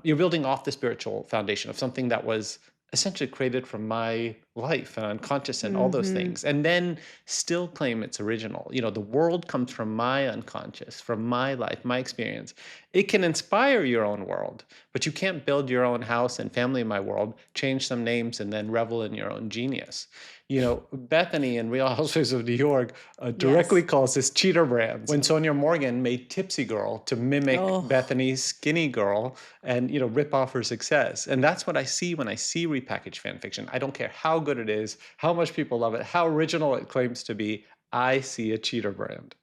B: You're building off the spiritual foundation of something that was essentially created from my life and unconscious and all those
A: Mhm.
B: things, and then still claim it's original. You know, the world comes from my unconscious, from my life, my experience. It can inspire your own world, but you can't build your own house and family in my world, change some names, and then revel in your own genius. You know, Bethany in Real Housewives of New York directly
A: Yes.
B: calls this cheater brands. When Sonia Morgan made Tipsy Girl to mimic
A: Oh,
B: Bethany's Skinny Girl and, you know, rip off her success. And that's what I see when I see repackaged fan fiction. I don't care how good it is, how much people love it, how original it claims to be. I see a cheater brand.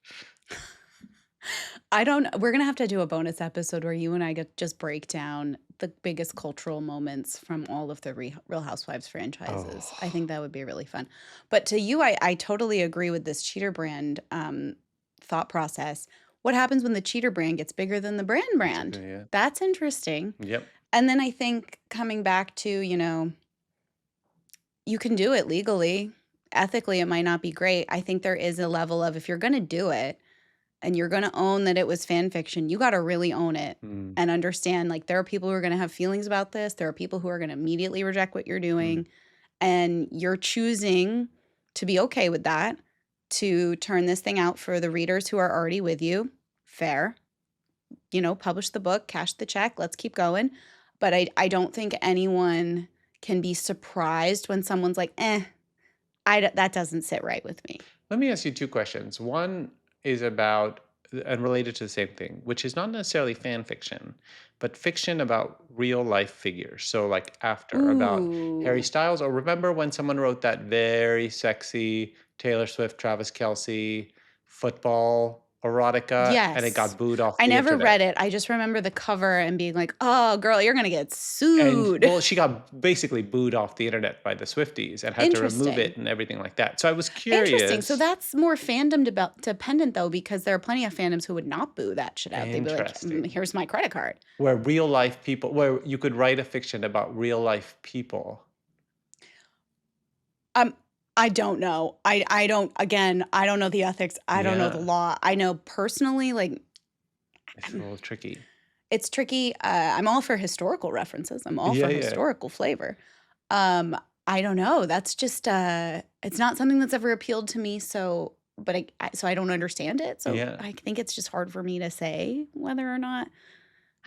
A: I don't we're gonna have to do a bonus episode where you and I get just break down the biggest cultural moments from all of the Real Housewives franchises. I
B: Oh,
A: think that would be really fun. But to you, I totally agree with this cheater brand thought process. What happens when the cheater brand gets bigger than the brand?
B: yeah.
A: That's interesting.
B: Yep.
A: And then I think coming back to, you can do it legally. Ethically, it might not be great. I think there is a level of, if you're going to do it and you're going to own that it was fan fiction, you got to really own it
B: Mm,
A: and understand, like, there are people who are going to have feelings about this. There are people who are going to immediately reject what you're
B: mm.
A: doing. And you're choosing to be okay with that, to turn this thing out for the readers who are already with you. Fair. Publish the book, cash the check, let's keep going. But I don't think anyone can be surprised when someone's like, that doesn't sit right with me.
B: Let me ask you two questions. One is about, and related to the same thing, which is not necessarily fan fiction, but fiction about real life figures. So, like After, about Harry
A: Ooh.
B: Styles, or remember when someone wrote that very sexy Taylor Swift, Travis Kelsey football erotica, and it
A: Yes.
B: got booed off
A: I
B: the
A: never
B: internet?
A: read it. I just remember the cover and being like, "Oh, girl, you're gonna get
B: And
A: sued."
B: well, she got basically booed off the internet by the Swifties and had to remove
A: Interesting.
B: it and everything like that. So I was
A: Interesting. So
B: curious.
A: that's more fandom dependent, though, because there are plenty of fandoms who would not boo that shit out. They'd be like,
B: Interesting.
A: "Here's my credit card."
B: Where real life people, where you could write a fiction about real life people.
A: Um, I don't know. I don't, again, I don't know the ethics. I don't know the
B: Yeah,
A: law. I know personally, like,
B: it's a little tricky.
A: it's tricky. I'm all for historical references. I'm all
B: Yeah,
A: for
B: yeah.
A: historical flavor. Um, I don't know. That's just it's not something that's ever appealed to me. So, but so I don't understand it. So
B: Yeah.
A: I think it's just hard for me to say whether or not.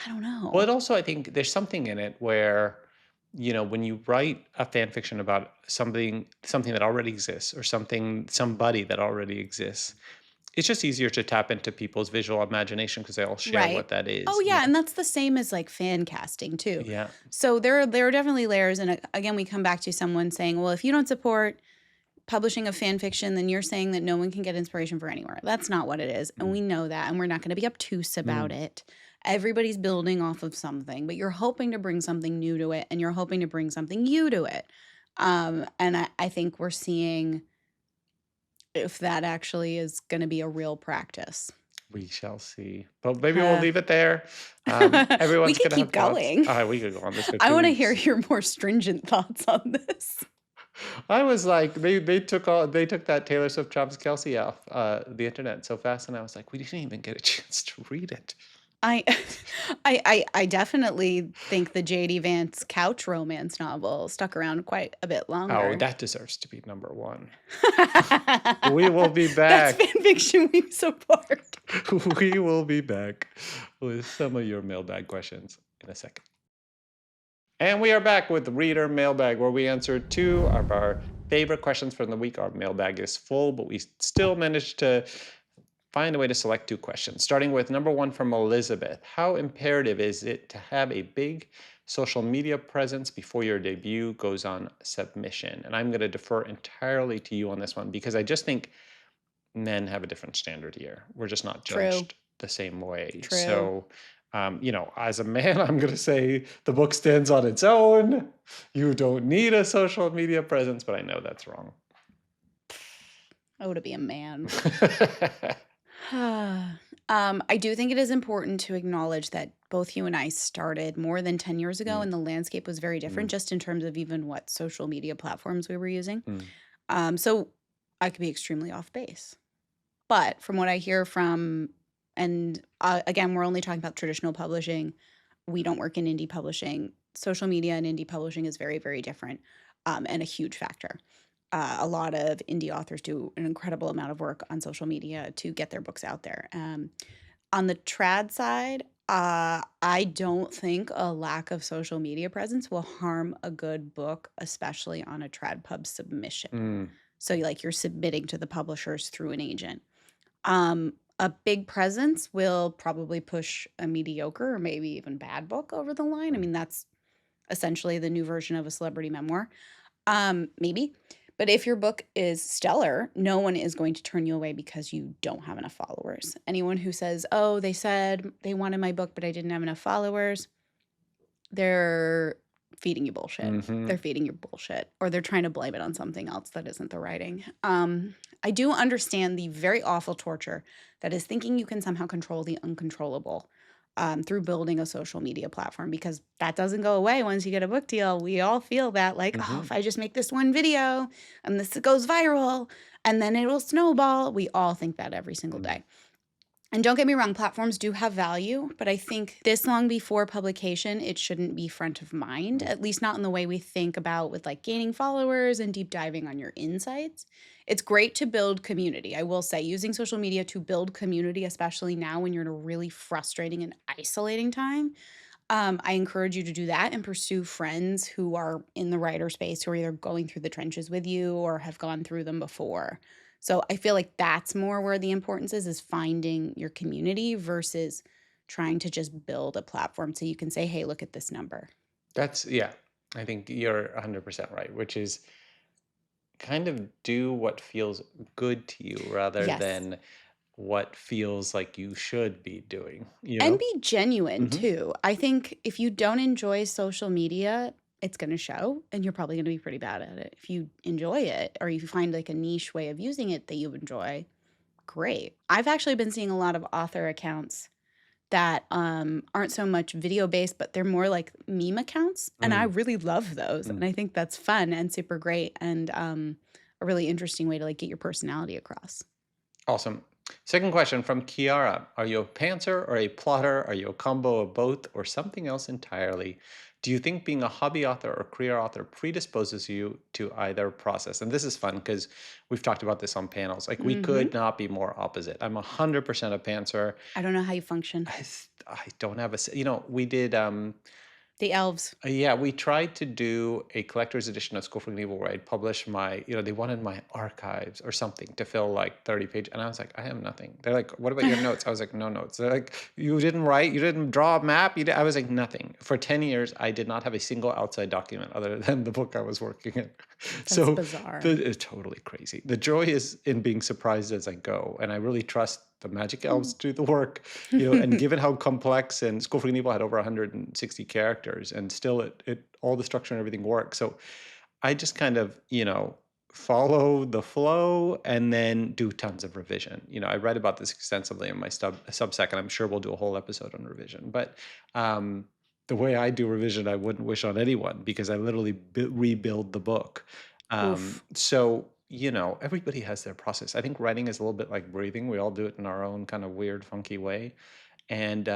A: I don't
B: Well,
A: know.
B: it also, I think there's something in it where, you know, when you write a fan fiction about something that already exists or somebody that already exists, it's just easier to tap into people's visual imagination because they all share
A: Right.
B: what that
A: Oh,
B: is, you
A: yeah,
B: know?
A: and that's the same as, like, fan casting too.
B: Yeah.
A: So there are definitely layers, and, again, we come back to someone saying, "Well, if you don't support publishing of fan fiction, then you're saying that no one can get inspiration for anywhere." That's not what it is, and
B: Mm,
A: we know that, and we're not gonna be obtuse about
B: mm.
A: it. Everybody's building off of something, but you're hoping to bring something new to it, and you're hoping to bring something you to it. And I think we're seeing if that actually is going to be a real practice.
B: We shall see. But maybe we'll
A: Uh,
B: leave it there.
A: we
B: Everyone's
A: could
B: going to
A: keep
B: have thoughts.
A: going.
B: We could go on this for
A: I
B: two
A: want to hear
B: weeks.
A: your more stringent thoughts on this.
B: I was like, they took that Taylor Swift Travis Kelsey off the internet so fast, and I was like, we didn't even get a chance to read it.
A: I, I definitely think the J.D. Vance couch romance novel stuck around quite a bit
B: Oh,
A: longer.
B: that deserves to be number one. We will be
A: That's
B: back.
A: fan fiction we support.
B: We will be back with some of your mailbag questions in a second. And we are back with Reader Mailbag, where we answer two of our favorite questions from the week. Our mailbag is full, but we still managed to find a way to select two questions. Starting with number one from Elizabeth. How imperative is it to have a big social media presence before your debut goes on submission? And I'm going to defer entirely to you on this one because I just think men have a different standard here. We're just not
A: True.
B: judged the same way.
A: True.
B: So, as a man, I'm going to say the book stands on its own. You don't need a social media presence, but I know that's wrong.
A: Oh, to be a man. I do think it is important to acknowledge that both you and I started more than 10 years ago,
B: Mm,
A: and the landscape was very different
B: mm,
A: just in terms of even what social media platforms we were using.
B: mm,
A: So I could be extremely off base. But from what I hear from, and again, we're only talking about traditional publishing. We don't work in indie publishing. Social media and indie publishing is very, very different, and a huge factor. A lot of indie authors do an incredible amount of work on social media to get their books out there. On the trad side, I don't think a lack of social media presence will harm a good book, especially on a trad pub submission.
B: mm,
A: So, like, you're submitting to the publishers through an agent. A big presence will probably push a mediocre or maybe even bad book over the line. I
B: mm.
A: mean, that's essentially the new version of a celebrity memoir. Maybe. But if your book is stellar, no one is going to turn you away because you don't have enough followers. Anyone who says, "Oh, they said they wanted my book, but I didn't have enough followers," they're feeding you bullshit.
B: Mhm.
A: They're feeding you bullshit, or they're trying to blame it on something else that isn't the writing. I do understand the very awful torture that is thinking you can somehow control the uncontrollable through building a social media platform, because that doesn't go away once you get a book deal. We all feel that, like, oh,
B: Mhm.
A: if I just make this one video and this goes viral and then it will snowball. We all think that every single
B: Mm.
A: day. And don't get me wrong, platforms do have value, but I think this long before publication, it shouldn't be front of mind,
B: Mm.
A: at least not in the way we think about with like gaining followers and deep diving on your insights. It's great to build community. I will say, using social media to build community, especially now when you're in a really frustrating and isolating time, I encourage you to do that and pursue friends who are in the writer space, who are either going through the trenches with you or have gone through them before. So I feel like that's more where the importance is finding your community versus trying to just build a platform so you can say, hey, look at this number.
B: That's yeah. I think you're 100% right, which is kind of do what feels good to you rather
A: Yes.
B: than what feels like you should be doing, you
A: And
B: know?
A: be genuine
B: Mhm.
A: too. I think if you don't enjoy social media, it's going to show, and you're probably going to be pretty bad at it. If you enjoy it, or if you find like a niche way of using it that you enjoy, great. I've actually been seeing a lot of author accounts that aren't so much video based, but they're more like meme accounts. And I
B: Mm,
A: really love those.
B: mm.
A: And I think that's fun and super great, and a really interesting way to like get your personality across.
B: Awesome. Second question from Kiara. Are you a pantser or a plotter? Are you a combo of both or something else entirely? Do you think being a hobby author or career author predisposes you to either process? And this is fun because we've talked about this on panels. Like we
A: Hmm.
B: could not be more opposite. I'm 100% a pantser.
A: I don't know how you function.
B: I don't have we did
A: The elves.
B: yeah, we tried to do a collector's edition of School for Evil where I'd publish they wanted my archives or something to fill like 30 pages. And I was like, I have nothing. They're like, what about your notes? I was like, no notes. They're like, you didn't write, you didn't draw a map. I was like, nothing. For 10 years, I did not have a single outside document other than the book I was working in.
A: That's
B: So
A: bizarre.
B: it's totally crazy. The joy is in being surprised as I go. And I really trust the magic elves
A: Mm.
B: to do the work, and given how complex and School for Evil had over 160 characters and still it all the structure and everything works. So I just kind of, follow the flow and then do tons of revision. I read about this extensively in my Substack, and I'm sure we'll do a whole episode on revision. But um, the way I do revision, I wouldn't wish on anyone because I literally rebuild the book.
A: Oof.
B: So everybody has their process. I think writing is a little bit like breathing. We all do it in our own kind of weird, funky way. And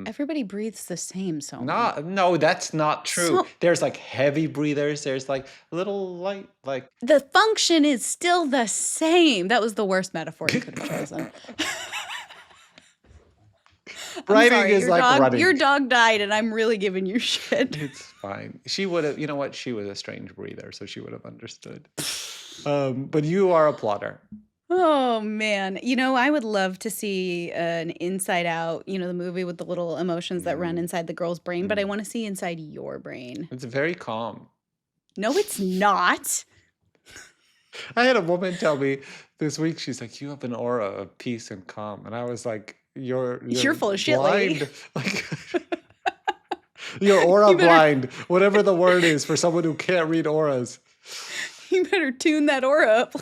A: Everybody breathes the same, Solomon.
B: no, that's not true.
A: So
B: There's like heavy breathers. There's like little light, like
A: the function is still the same. That was the worst metaphor you could have chosen. I'm
B: writing
A: sorry.
B: is like
A: Your
B: running.
A: dog died and I'm really giving you shit.
B: It's fine. She would have, you know what? She was a strange breather, so she would have understood. But you are a plotter.
A: Oh man. I would love to see an Inside Out, the movie with the little emotions that run inside the girl's brain, but I want to see inside your brain.
B: It's very calm.
A: No, it's not.
B: I had a woman tell me this week, she's like, "You have an aura of peace and calm," and I was like, "You're
A: You're full of shit, lady.
B: blind, like you're aura
A: You better-
B: blind, whatever the word is for someone who can't read auras."
A: You better tune that aura up.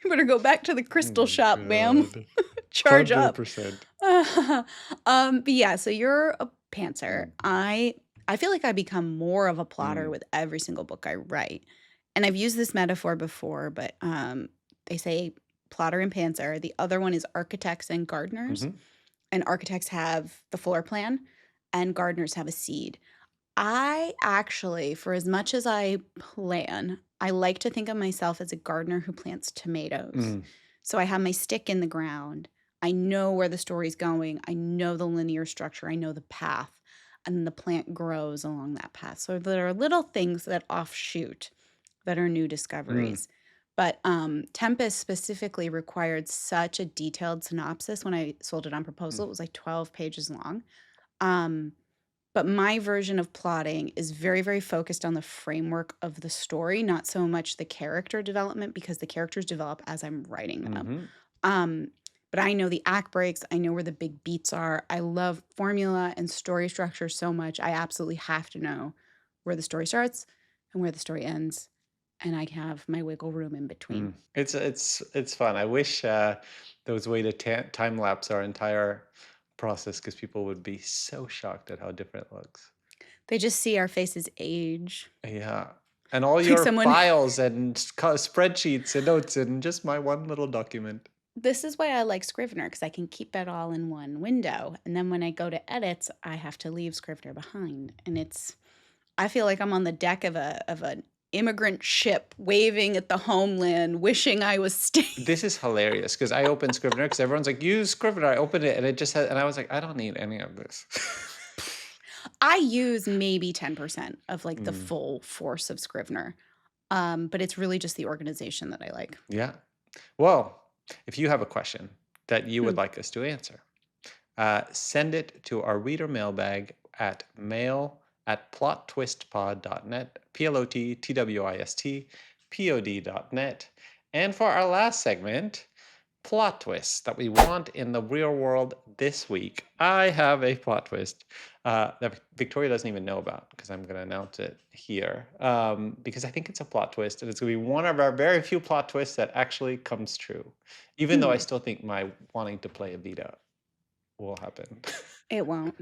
A: You better go back to the crystal shop, ma'am. Charge up.
B: 100%.
A: But yeah, so you're a pantser. I feel like I become more of a plotter with every single book I write. And I've used this metaphor before, but they say plotter and pantser. The other one is architects and gardeners. And architects have the floor plan, and gardeners have a seed. I actually, for as much as I plan, I like to think of myself as a gardener who plants tomatoes. So I have my stick in the ground. I know where the story's going. I know the linear structure. I know the path. And then the plant grows along that path. So there are little things that offshoot that are new discoveries. But Tempest specifically required such a detailed synopsis when I sold it on proposal. It was like 12 pages long. But my version of plotting is very, very focused on the framework of the story, not so much the character development, because the characters develop as I'm writing them. But I know the act breaks. I know where the big beats are. I love formula and story structure so much. I absolutely have to know where the story starts and where the story ends. And I have my wiggle room in between.
B: It's fun. I wish there was a way to time lapse our entire process because people would be so shocked at how different it looks.
A: They just see our faces age.
B: Yeah. And all
A: Like
B: your
A: someone-
B: files and spreadsheets and notes and just my one little document.
A: This is why I like Scrivener, because I can keep it all in one window. And then when I go to edits, I have to leave Scrivener behind. And I feel like I'm on the deck of an immigrant ship waving at the homeland, wishing I was staying.
B: This is hilarious because I opened Scrivener because everyone's like, use Scrivener. I opened it and it just had, and I was like, I don't need any of this.
A: I use maybe 10% of like the full force of Scrivener. But it's really just the organization that I like.
B: Yeah. Well, if you have a question that you would like us to answer, send it to our reader mailbag at mail@plottwistpod.net, PLOTTWISTPOD.net. And for our last segment, plot twists that we want in the real world this week. I have a plot twist that Victoria doesn't even know about because I'm going to announce it here because I think it's a plot twist and it's going to be one of our very few plot twists that actually comes true, even though I still think my wanting to play Evita will happen.
A: It won't.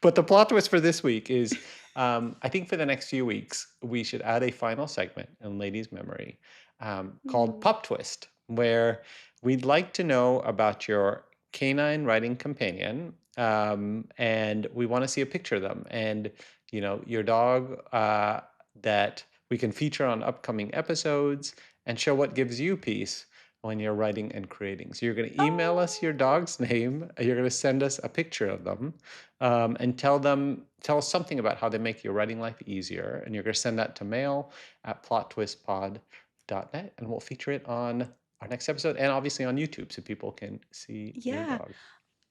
B: But the plot twist for this week is I think for the next few weeks, we should add a final segment in Lady's Memory called Pup Twist, where we'd like to know about your canine riding companion and we want to see a picture of them and, your dog that we can feature on upcoming episodes and show what gives you peace when you're writing and creating. So you're going to email us your dog's name. You're going to send us a picture of them and tell us something about how they make your writing life easier. And you're going to send that to mail@plottwistpod.net and we'll feature it on our next episode and obviously on YouTube so people can see your dog.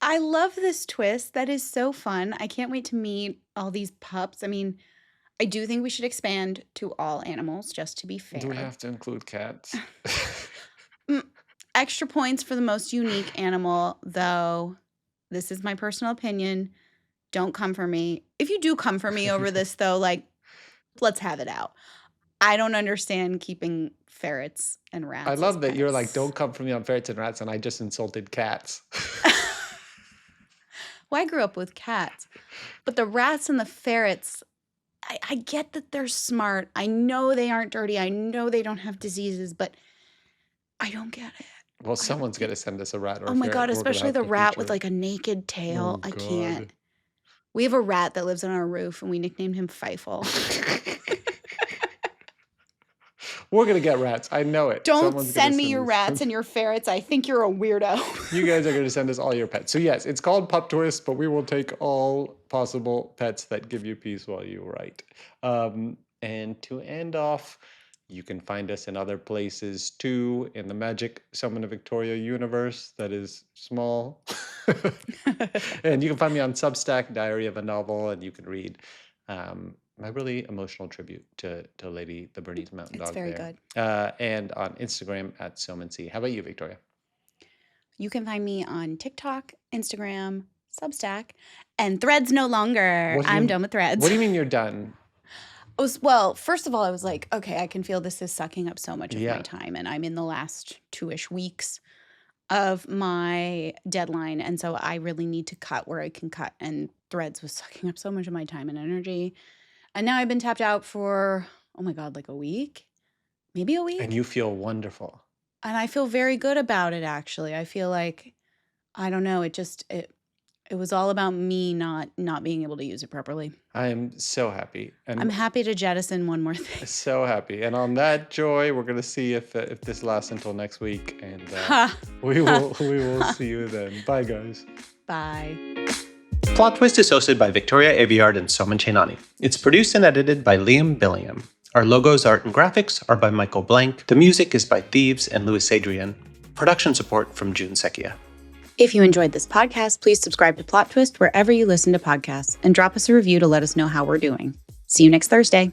A: I love this twist. That is so fun. I can't wait to meet all these pups. I mean, I do think we should expand to all animals, just to be fair.
B: Do we have to include cats?
A: Extra points for the most unique animal, though. This is my personal opinion. Don't come for me. If you do come for me over this, though, let's have it out. I don't understand keeping ferrets and rats
B: I
A: as
B: love that you're like,
A: pets.
B: don't come for me on ferrets and rats, and I just insulted cats.
A: Well, I grew up with cats, but the rats and the ferrets, I get that they're smart. I know they aren't dirty. I know they don't have diseases, but I don't get it.
B: Well,
A: I don't
B: someone's going
A: get
B: to send us a rat or
A: Oh
B: a
A: my
B: ferret.
A: God,
B: We're going to
A: especially
B: have
A: the
B: to feed
A: rat
B: to
A: with
B: it.
A: like a naked
B: Oh,
A: tail. I can't.
B: God.
A: We have a rat that lives on our roof and we nicknamed him Feifel.
B: We're going to get rats. I know it.
A: Don't
B: Someone's going to
A: send me
B: send
A: your
B: us.
A: rats and your ferrets. I think you're a weirdo.
B: You guys are going to send us all your pets. So yes, it's called Pup Twist, but we will take all possible pets that give you peace while you write. And to end off, you can find us in other places too, in the Magic Summon of Victoria universe that is small. And you can find me on Substack, Diary of a Novel, and you can read my really emotional tribute to Lady the Bernese Mountain
A: It's
B: Dog
A: very
B: there.
A: good.
B: And on Instagram at Somancy. How about you, Victoria?
A: You can find me on TikTok, Instagram, Substack, and Threads no longer. I'm done with Threads.
B: What do you mean you're done?
A: Well, first of all, I was like, okay, I can feel this is sucking up so much of my
B: Yeah.
A: time. And I'm in the last 2-ish weeks of my deadline. And so I really need to cut where I can cut. And Threads was sucking up so much of my time and energy. And now I've been tapped out for, oh my God, like a week, maybe a
B: And
A: week.
B: you feel wonderful.
A: And I feel very good about it, actually. I feel like, I don't know, it was all about me not being able to use it properly.
B: I am so happy.
A: I'm
B: And
A: happy to jettison one more thing.
B: so happy. And on that joy, we're going to see if this lasts until next week. And we will see you then. Bye, guys.
A: Bye.
B: Plot Twist is hosted by Victoria Aveyard and Soman Chainani. It's produced and edited by Liam Billingham. Our logos, art, and graphics are by Michael Blank. The music is by Thieves and Louis Adrian. Production support from June Sekia.
A: If you enjoyed this podcast, please subscribe to Plot Twist wherever you listen to podcasts and drop us a review to let us know how we're doing. See you next Thursday.